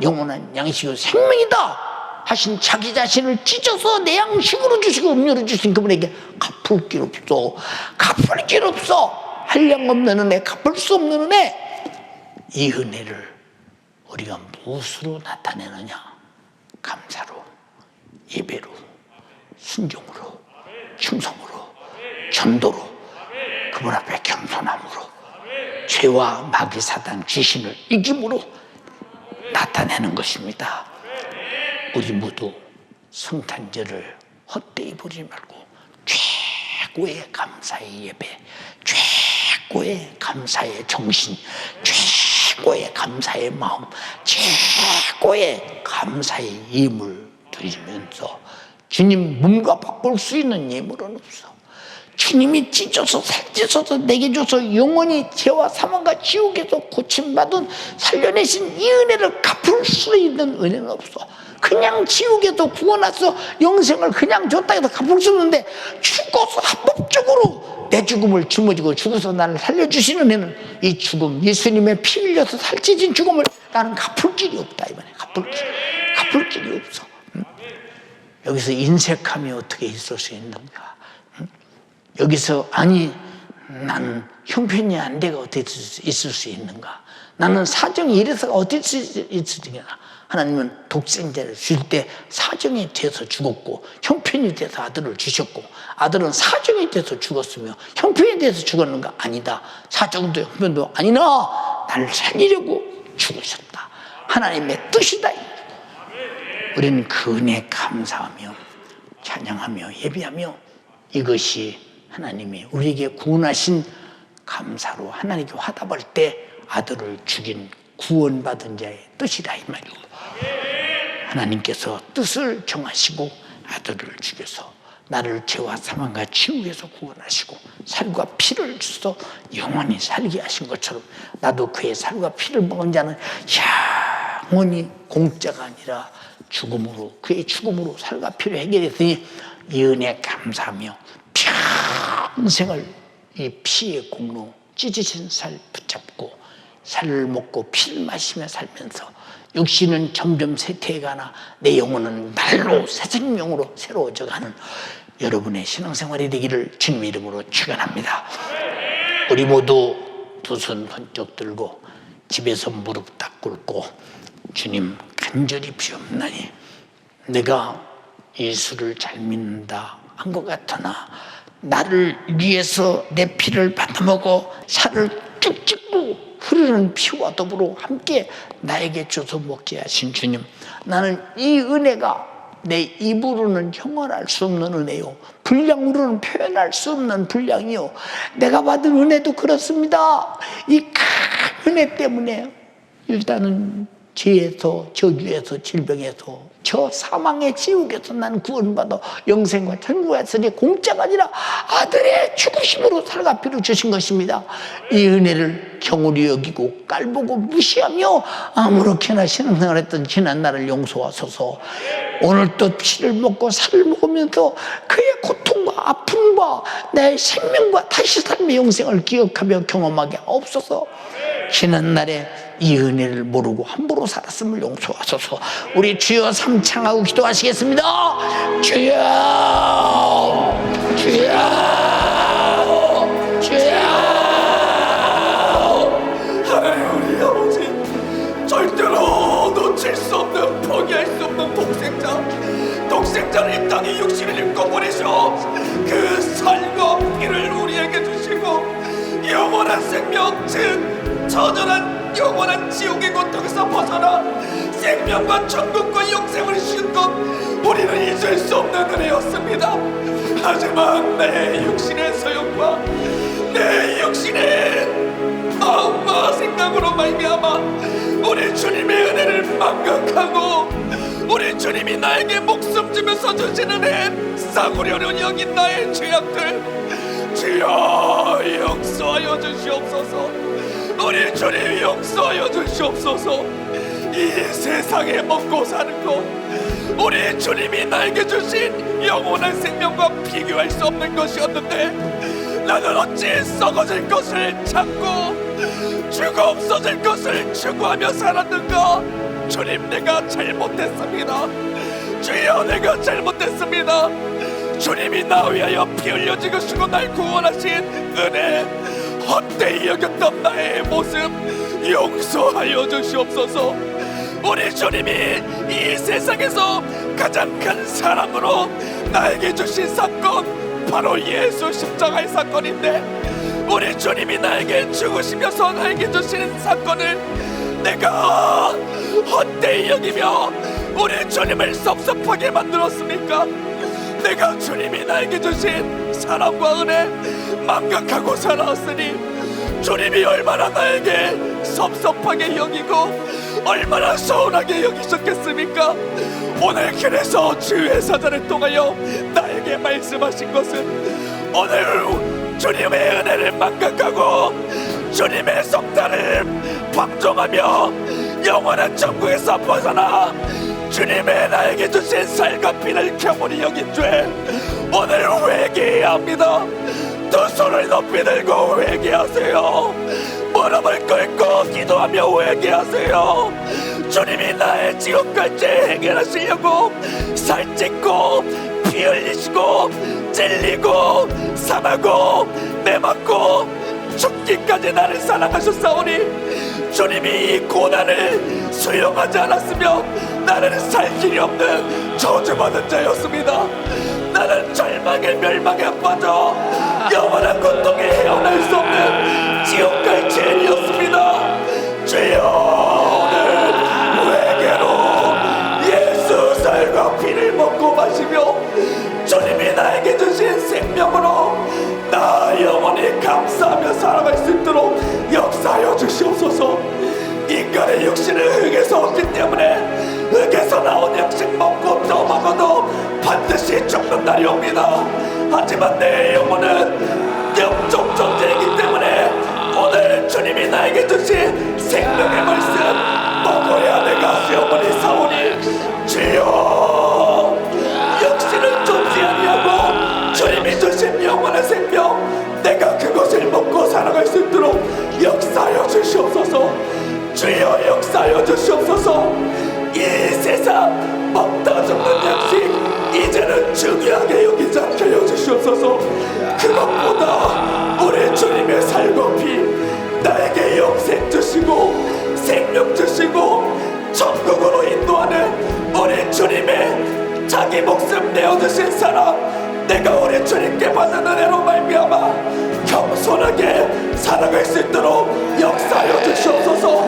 영원한 양식의 생명이다 하신 자기 자신을 찢어서 내 양식으로 주시고 음료로 주신 그분에게 갚을 길 없어. 갚을 길 없어. 한량 없는 은혜, 갚을 수 없는 은혜. 이 은혜를 우리가 무엇으로 나타내느냐? 감사로, 예배로, 순종으로, 충성으로, 전도로, 그분 앞에 겸손함으로, 죄와 마귀 사단 귀신을 이김으로 나타내는 것입니다. 우리 모두 성탄절을 헛되이 보지 말고 최고의 감사의 예배, 최고의 감사의 정신, 최고의 감사의 마음, 최고의 감사의 힘을 드리면서 주님 몸과 바꿀 수 있는 예물은 없어. 주님이 찢어서 살찌셔서 내게 줘서 영원히 죄와 사망과 지옥에서 고침받은 살려내신 이 은혜를 갚을 수 있는 은혜는 없어. 그냥 지옥에서 구원해서 영생을 그냥 줬다 해서 갚을 수 없는데, 죽어서 합법적으로 내 죽음을 짊어지고 죽어서 나를 살려주시는 애는 이 죽음, 예수님의 피 흘려서 살찌진 죽음을 나는 갚을 길이 없다. 이번에 갚을 길이 없어. 여기서 인색함이 어떻게 있을 수 있는가? 여기서 아니 나는 형편이 안 돼가 어떻게 있을 수 있는가? 나는 사정이 이래서가 어떻게 있으리냐? 하나님은 독생자를 주실 때 사정이 돼서 죽었고 형편이 돼서 아들을 주셨고, 아들은 사정이 돼서 죽었으며 형편이 돼서 죽었는가? 아니다. 사정도 형편도 아니나 나를 살리려고 죽으셨다. 하나님의 뜻이다. 우리는 그 은혜에 감사하며 찬양하며 예배하며, 이것이 하나님이 우리에게 구원하신 감사로 하나님께 화답할 때 아들을 죽인 구원받은 자의 뜻이라 이 말이고, 하나님께서 뜻을 정하시고 아들을 죽여서 나를 죄와 사망과 지옥에서 구원하시고 살과 피를 주셔서 영원히 살게 하신 것처럼, 나도 그의 살과 피를 먹은 자는 영원히 공짜가 아니라 죽음으로, 그의 죽음으로 살과 피를 해결했으니 이 은혜에 감사하며 평생을 이 피의 공로, 찢어진 살 붙잡고 살을 먹고 피를 마시며 살면서 육신은 점점 쇠퇴해가나 내 영혼은 날로 새 생명으로 새로워져가는 여러분의 신앙생활이 되기를 주님의 이름으로 축원합니다. 우리 모두 두 손 번쩍 들고 집에서 무릎 딱 꿇고, 주님 간절히 비옵나니 내가 예수를 잘 믿는다 한 것 같으나 나를 위해서 내 피를 받아먹어 살을 쭉 찢고 흐르는 피와 더불어 함께 나에게 줘서 먹게 하신 주님, 나는 이 은혜가 내 입으로는 형언할 수 없는 은혜요, 분량으로는 표현할 수 없는 분량이요, 내가 받은 은혜도 그렇습니다. 이 큰 은혜 때문에 일단은 죄에서, 저주에서, 질병에서, 저 사망의 지옥에서 난 구원받아 영생과 천국에서니 공짜가 아니라 아들의 죽으심으로 살과 피를 주신 것입니다. 이 은혜를 경홀히 여기고 깔보고 무시하며 아무렇게나 신앙생활했던 지난 날을 용서하소서. 오늘 또 피를 먹고 살을 먹으면서 그의 고통과 아픔과 내 생명과 다시 삶의 영생을 기억하며 경험하게 없어서 지난 날에 이 은혜를 모르고 함부로 살았음을 용서하소서. 우리 주여 삼창하고 기도하시겠습니다. 주여, 주여, 주여. 하나님, 우리 아버지, 절대로 놓칠 수 없는, 포기할 수 없는 독생자를 이 땅에 육신을 입고 보내셔 그 살과 피를 우리에게 주시고 영원한 생명, 즉 처절한 영원한 지옥의 고통에서 벗어나 생명과 천국과 영생을 주신 것, 우리는 잊을 수 없는 은혜였습니다. 하지만 내 육신의 소욕과 내 육신의 마음과 생각으로 말미암아 우리 주님의 은혜를 망각하고 우리 주님이 나에게 목숨 주면서 주시는 애 싸구려는 여긴 나의 죄악들, 주여 용서하여 주시옵소서. 우리 주님 용서하여 주시옵소서. 이 세상에 먹고 사는 것, 우리 주님이 나에게 주신 영원한 생명과 비교할 수 없는 것이었는데 나는 어찌 썩어질 것을 찾고 죽어 없어질 것을 추구하며 살았는가. 주님, 내가 잘못했습니다. 주여, 내가 잘못했습니다. 주님이 나 위하여 피 흘려 죽으시고 날 구원하신 은혜, 헛되이 여겼던 나의 모습 용서하여 주시옵소서. 우리 주님이 이 세상에서 가장 큰 사랑으로 나에게 주신 사건, 바로 예수 십자가의 사건인데, 우리 주님이 나에게 죽으시면서 나에게 주신 사건을 내가 헛되이 여기며 우리 주님을 섭섭하게 만들었습니까? 내가 주님이 나에게 주신 사랑과 은혜 망각하고 살아왔으니 주님이 얼마나 나에게 섭섭하게 여기고 얼마나 서운하게 여기셨겠습니까? 오늘 그래서 주의 사자를 통하여 나에게 말씀하신 것은 오늘 주님의 은혜를 망각하고 주님의 성탄을 방종하며 영원한 천국에서 벗어나 주님의 나에게 주신 살과 피를 경홀히 여긴 죄 오늘 회개해야 합니다. 두 손을 높이 들고 회개하세요. 무릎을 꿇고 기도하며 회개하세요. 주님이 나의 지옥갈죄 해결하시려고 살찌고 피 흘리시고 찔리고 상하고 매맞고 죽기까지 나를 사랑하셨사오니 주님이 이 고난을 수용하지 않았으면 나는 살 길이 없는 저주받은 자였습니다. 나는 절망에 멸망에 빠져 영원한 고통에 헤어날 수 없는 지옥갈 죄인이었습니다. 주여 오늘 회개로 예수 살과 피를 먹고 마시며 주님이 나에게 주신 생명으로 나 영원히 감사하며 살아갈 수 있도록 역사하여 주시옵소서. 인간의 육신은 흙에서 왔기 때문에 흙에서 나온 양식 먹고 또 먹어도 반드시 죽는 날이 옵니다. 하지만 내 영혼은 영적 존재이기 때문에 오늘 주님이 나에게 주신 생명의 말씀 먹어야 내가 영원히 사오니 주여 육신은 존재 아니하고 주님이 주신 영원한 생명 내가 그것을 먹고 살아갈 수 있도록 역사하여 주시옵소서. 주여 역사하여 주시옵소서. 이 세상 먹다 죽는 양식 이제는 중요하게 여기지 않게 하여 주시옵소서. 그것보다 우리 주님의 살과 피 나에게 영생 주시고 생명 주시고 천국으로 인도하는 우리 주님의 자기 목숨 내어주신 사람 내가 우리 주님께 받은 은혜로 말미암아 겸손하게 살아갈 수 있도록 역사하여 주시옵소서.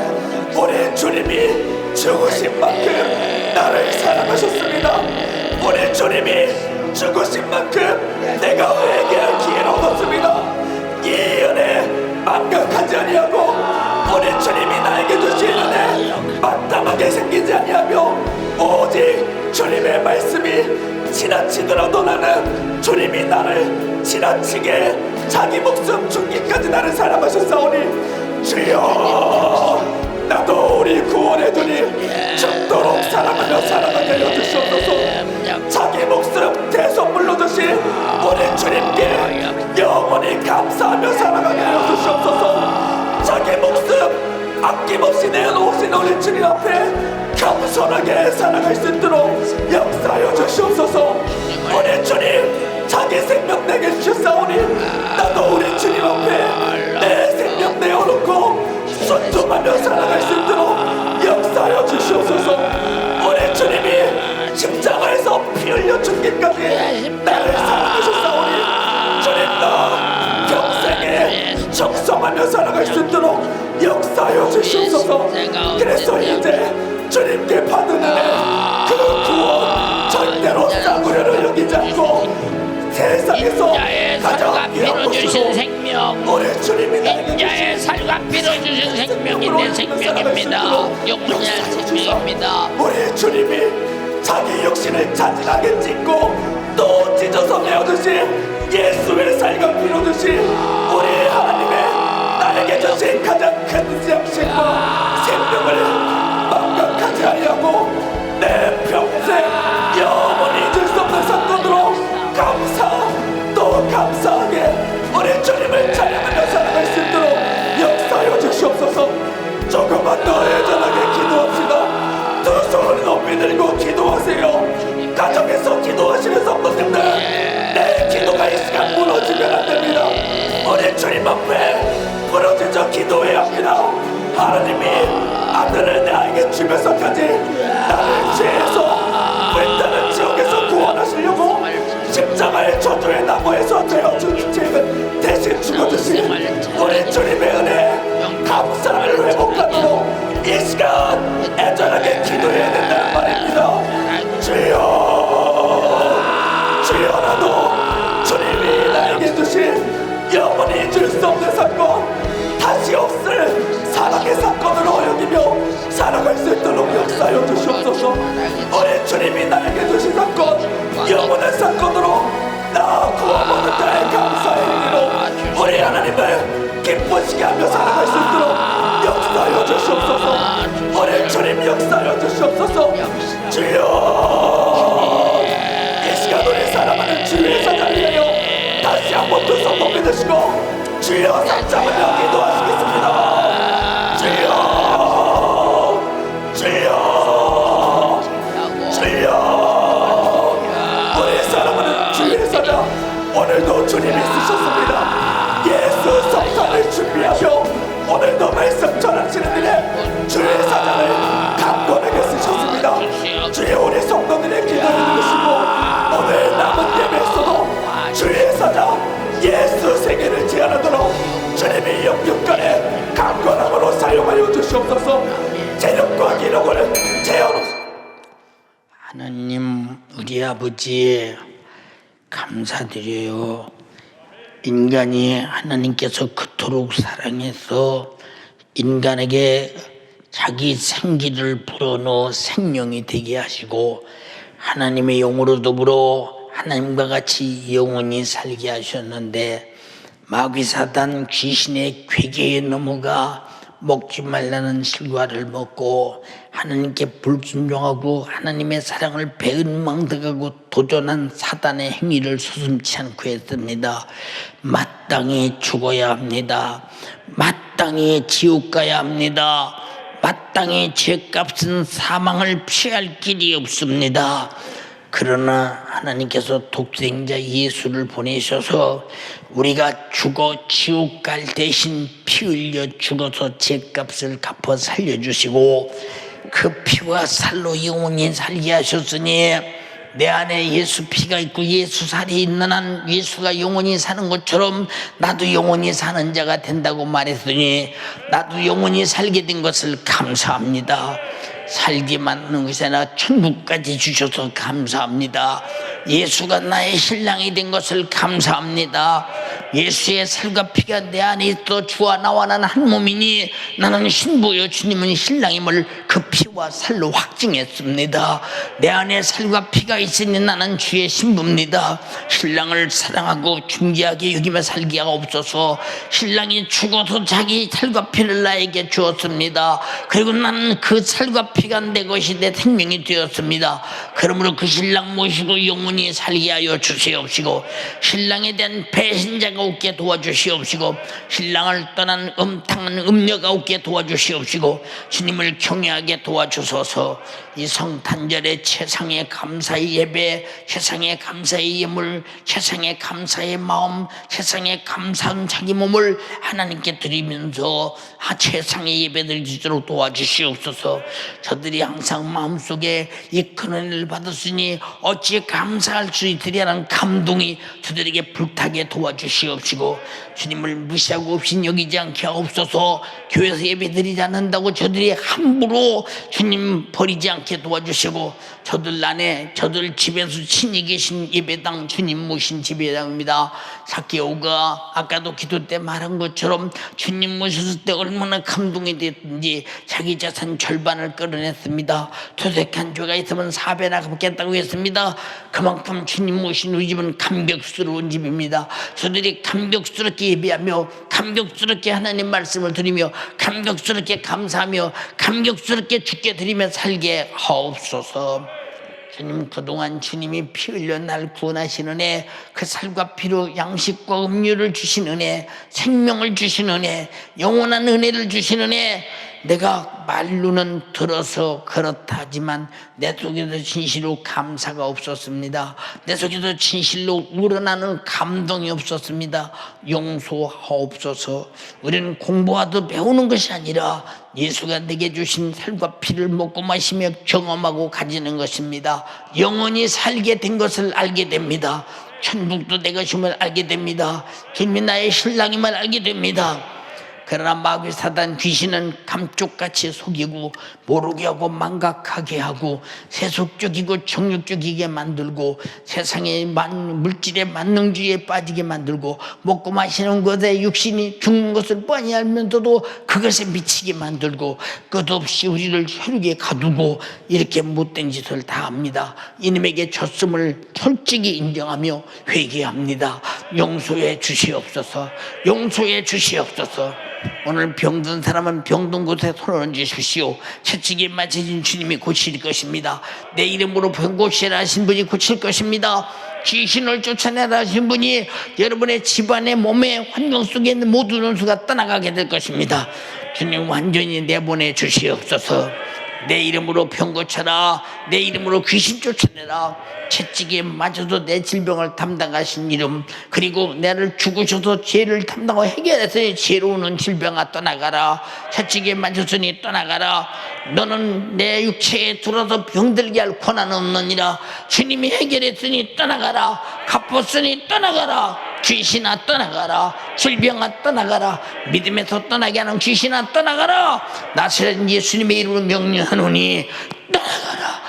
우리 주님이 죽으신 만큼 나를 사랑하셨습니다. 우리 주님이 죽으신 만큼 내가 회개할 기회를 얻었습니다. 이 은혜 망각하지 아니하고 우리 주님이 나에게 주신 은혜 마땅하게 생기지 아니하며 오직 주님의 말씀이 지나치더라도 나는 주님이 나를 지나치게 자기 목숨 죽기까지 나를 사랑하셨사오니 주여 나도 우리 구원의 주님 죽도록 사랑하며 살아가게 하여 주시옵소서. 자기 목숨 대선물로 주신 우리 주님께 영원히 감사하며 살아가게 하여 주시옵소서. 자기 목숨 아낌없이 내놓으신 우리 주님 앞에 겸손하게 살아갈 수 있도록 역사하여 주시옵소서. 우리 주님 자기 생명 내게 주셨사오니 나도 우리 주님 앞에 내 생명 내어놓고 순종하며 살아갈 수 있도록 역사하여 주시옵소서. 우리 주님이 십자가에서 피 흘려 죽기까지 나를 사랑하셨사오니 주님도 평생에 정성하며 살아갈 수 있도록 역사하여 주시옵소서. 그래서 이제 주님께 받은 은혜 그 구원 절대로 싸구려로 여기지 않고 세상에서 가장 귀한 것으로 우리 주님이 나에게 인자의 살과 피로 주신 생명이 내 생명입니다. 영원한 생명입니다. 우리 주님이 자기 육신을 잔인하게 찢고 또 찢어서 내어주신 예수의 살과 피로 주신 우리 하나님의 나에게 주신 가장 큰 양식과 생명을 망각하지 아니하고 내 평생 영원히 잊을 수 없는 사건으로 감사 또 감사하게 우리 주님을 찬양하며 살아갈 수 있도록 역사하여 주시옵소서. 조금만 더 애절하게 기도합시다. 두 손을 높이 들고 기도하세요. 가정에서 기도하시는 성도님들 내 기도가 이 시간 무너지면 안 됩니다. 우리 주님 앞에 부러지져 기도해야 합니다. 하나님이 아들을 나에게 주면서까지 나를 죄에서 불타는 지옥에서 구원하시려고 십자가의 저주의 나무에서 죄어준 죄를 대신 죽어주신 우리 주님의 은혜 감사를 회복하도록 이 시간 애절하게 기도해야 된다는 말입니다. 주여 주여 나도 주님이 나에게 주신 영원히 잊을 수 없는 사건 주님이 나에게 주신 사건, 영원한 사건으로 나 구원받은 자의 감사의 의미로 우리 하나님을 기쁘시게 하며 살아갈 수 있도록 역사하여 주시옵소서. 우리 주님 역사하여 주시옵소서. 주여, 이 시간 우리 사랑하는 주의 사자를 위하여 다시 한번 더 성공해 주시고 주여 삼자하며 기도하시겠습니다. 주여, 주여, 주여, 우리 사랑하는 주의 사자, 오늘도 주님이 쓰셨습니다. 예수 성탄을 준비하며 오늘도 말씀 전하시는 일에 주의 사자를 강건하게 쓰셨습니다. 주여, 우리 성도들의 기도를 들으시고 오늘 남은 예배에서도 주의 사자 예수 세계를 제안하도록 주님의 영육간에 강건함으로 사용하여 주시옵소서. 재력과 기록을 제어로 하나님, 우리 아버지 감사드려요. 인간이 하나님께서 그토록 사랑해서 인간에게 자기 생기를 불어넣어 생명이 되게 하시고 하나님의 영으로 더불어 하나님과 같이 영원히 살게 하셨는데, 마귀 사단 귀신의 괴계에 넘어가 먹지 말라는 실과를 먹고 하나님께 불순종하고 하나님의 사랑을 배은망덕하고 도전한 사단의 행위를 서슴지 않고 했습니다. 마땅히 죽어야 합니다. 마땅히 지옥 가야 합니다. 마땅히 죄값은 사망을 피할 길이 없습니다. 그러나 하나님께서 독생자 예수를 보내셔서 우리가 죽어 지옥 갈 대신 피 흘려 죽어서 죄값을 갚아 살려주시고 그 피와 살로 영원히 살게 하셨으니, 내 안에 예수 피가 있고 예수 살이 있는 한 예수가 영원히 사는 것처럼 나도 영원히 사는 자가 된다고 말했으니 나도 영원히 살게 된 것을 감사합니다. 살기만 하는 것이 아니라 천국까지 주셔서 감사합니다. 예수가 나의 신랑이 된 것을 감사합니다. 예수의 살과 피가 내 안에 있어 주와 나와 나는 한 몸이니 나는 신부요 주님은 신랑임을 그 피와 살로 확증했습니다. 내 안에 살과 피가 있으니 나는 주의 신부입니다. 신랑을 사랑하고 중지하게 여기며 살게 하옵소서. 신랑이 죽어서 자기 살과 피를 나에게 주었습니다. 그리고 나는 그 살과 피가 내 것이 내 생명이 되었습니다. 그러므로 그 신랑 모시고 영원히 살게 하여 주시옵시고, 신랑에 대한 배신자가 없게 도와주시옵시고, 신랑을 떠난 음탕한 음녀가 없게 도와주시옵시고, 주님을 경외하게 도와주소서. 이 성탄절에 최상의 감사의 예배, 최상의 감사의 예물, 최상의 감사의 마음, 최상의 감사한 자기 몸을 하나님께 드리면서 최상의 예배를 드리도록 도와주시옵소서. 저들이 항상 마음속에 이 큰 은혜를 받았으니 어찌 감사할 수 있으리라는 감동이 저들에게 불타게 도와주시옵시고, 주님을 무시하고 없인 여기지 않게 하옵소서. 교회에서 예배드리지 않는다고 저들이 함부로 주님 버리지 않게 도와주시고, 저들 안에 저들 집에서 친히 계신 예배당 주님 모신 예배당입니다. 삭개오가 아까도 기도 때 말한 것처럼 주님 모셨을 때 얼마나 감동이 됐든지 자기 자산 절반을 끌어냈습니다. 토색한 죄가 있으면 4배나 갚겠다고 했습니다. 그만큼 주님 모신 우리 집은 감격스러운 집입니다. 저들이 감격스럽게 예배하며 감격스럽게 하나님 말씀을 드리며 감격스럽게 감사하며 감격스럽게 주께 드리며 살게 하옵소서. 주님, 그동안 주님이 피 흘려 날 구원하신 은혜, 그 살과 피로 양식과 음료를 주신 은혜, 생명을 주신 은혜, 영원한 은혜를 주신 은혜, 내가 말로는 들어서 그렇다 하지만 내 속에서 진실로 감사가 없었습니다. 내 속에서 진실로 우러나는 감동이 없었습니다. 용서하옵소서. 우리는 공부하도 배우는 것이 아니라 예수가 내게 주신 살과 피를 먹고 마시며 경험하고 가지는 것입니다. 영원히 살게 된 것을 알게 됩니다. 천국도 내 것임을 알게 됩니다. 주님이 나의 신랑임을 알게 됩니다. 그러나 마귀 사단 귀신은 감쪽같이 속이고 모르게 하고 망각하게 하고 세속적이고 정욕적이게 만들고 세상의 물질의 만능주의에 빠지게 만들고 먹고 마시는 것에 육신이 죽는 것을 뻔히 알면서도 그것에 미치게 만들고 끝없이 우리를 혈육에 가두고 이렇게 못된 짓을 다 합니다. 이놈에게 졌음을 솔직히 인정하며 회개합니다. 용서해 주시옵소서. 용서해 주시옵소서. 오늘 병든 사람은 병든 곳에 손을 얹으십시오. 채찍에 맞춰진 주님이 고칠 것입니다. 내 이름으로 병 고치라 하신 분이 고칠 것입니다. 귀신을 쫓아내라 하신 분이 여러분의 집안의 몸의 환경 속에 있는 모든 원수가 떠나가게 될 것입니다. 주님 완전히 내보내 주시옵소서. 내 이름으로 병 고쳐라. 내 이름으로 귀신 쫓아내라. 채찍에 맞아도 내 질병을 담당하신 이름, 그리고 나를 죽으셔서 죄를 담당하고 해결했으니 죄로 오는 질병아 떠나가라. 채찍에 맞았으니 떠나가라. 너는 내 육체에 들어서 병들게 할 권한은 없느니라. 주님이 해결했으니 떠나가라. 갚았으니 떠나가라. 귀신아 떠나가라. 질병아 떠나가라. 믿음에서 떠나게 하는 귀신아 떠나가라. 나사렛 예수님의 이름으로 명령하노니 떠나가라.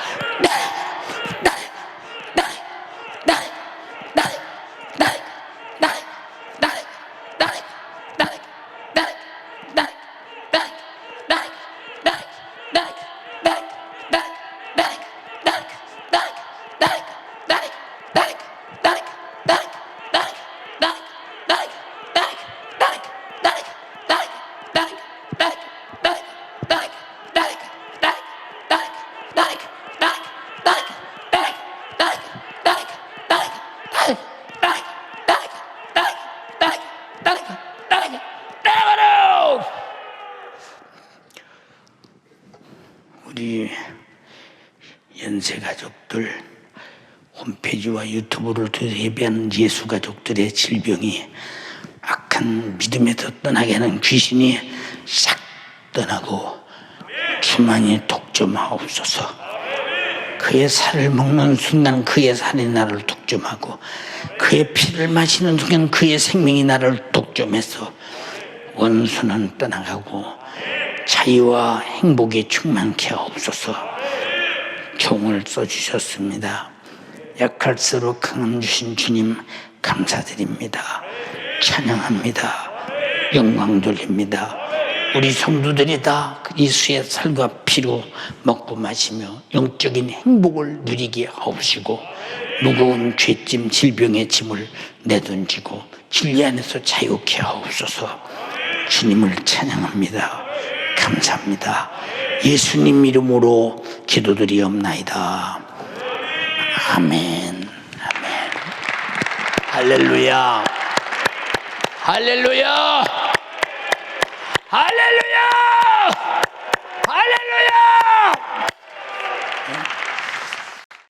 우리 연세 가족들 홈페이지와 유튜브를 통해서 예배하는 예수 가족들의 질병이 악한 믿음에서 떠나게 하는 귀신이 싹 떠나고 주만이 독점하옵소서. 그의 살을 먹는 순간 그의 살이 나를 독점하고 그의 피를 마시는 순간 그의 생명이 나를 독점해서 원수는 떠나가고 자유와 행복이 충만케 하옵소서. 종을 써주셨습니다. 약할수록 강함 주신 주님 감사드립니다. 찬양합니다. 영광 돌립니다. 우리 성도들이 다 예수의 살과 피로 먹고 마시며 영적인 행복을 누리게 하옵시고 무거운 죄짐 질병의 짐을 내던지고 진리 안에서 자유케 하옵소서. 주님을 찬양합니다. 감사합니다. 예수님 이름으로 기도드리옵나이다. 아멘. 아멘. 할렐루야. 할렐루야. 할렐루야.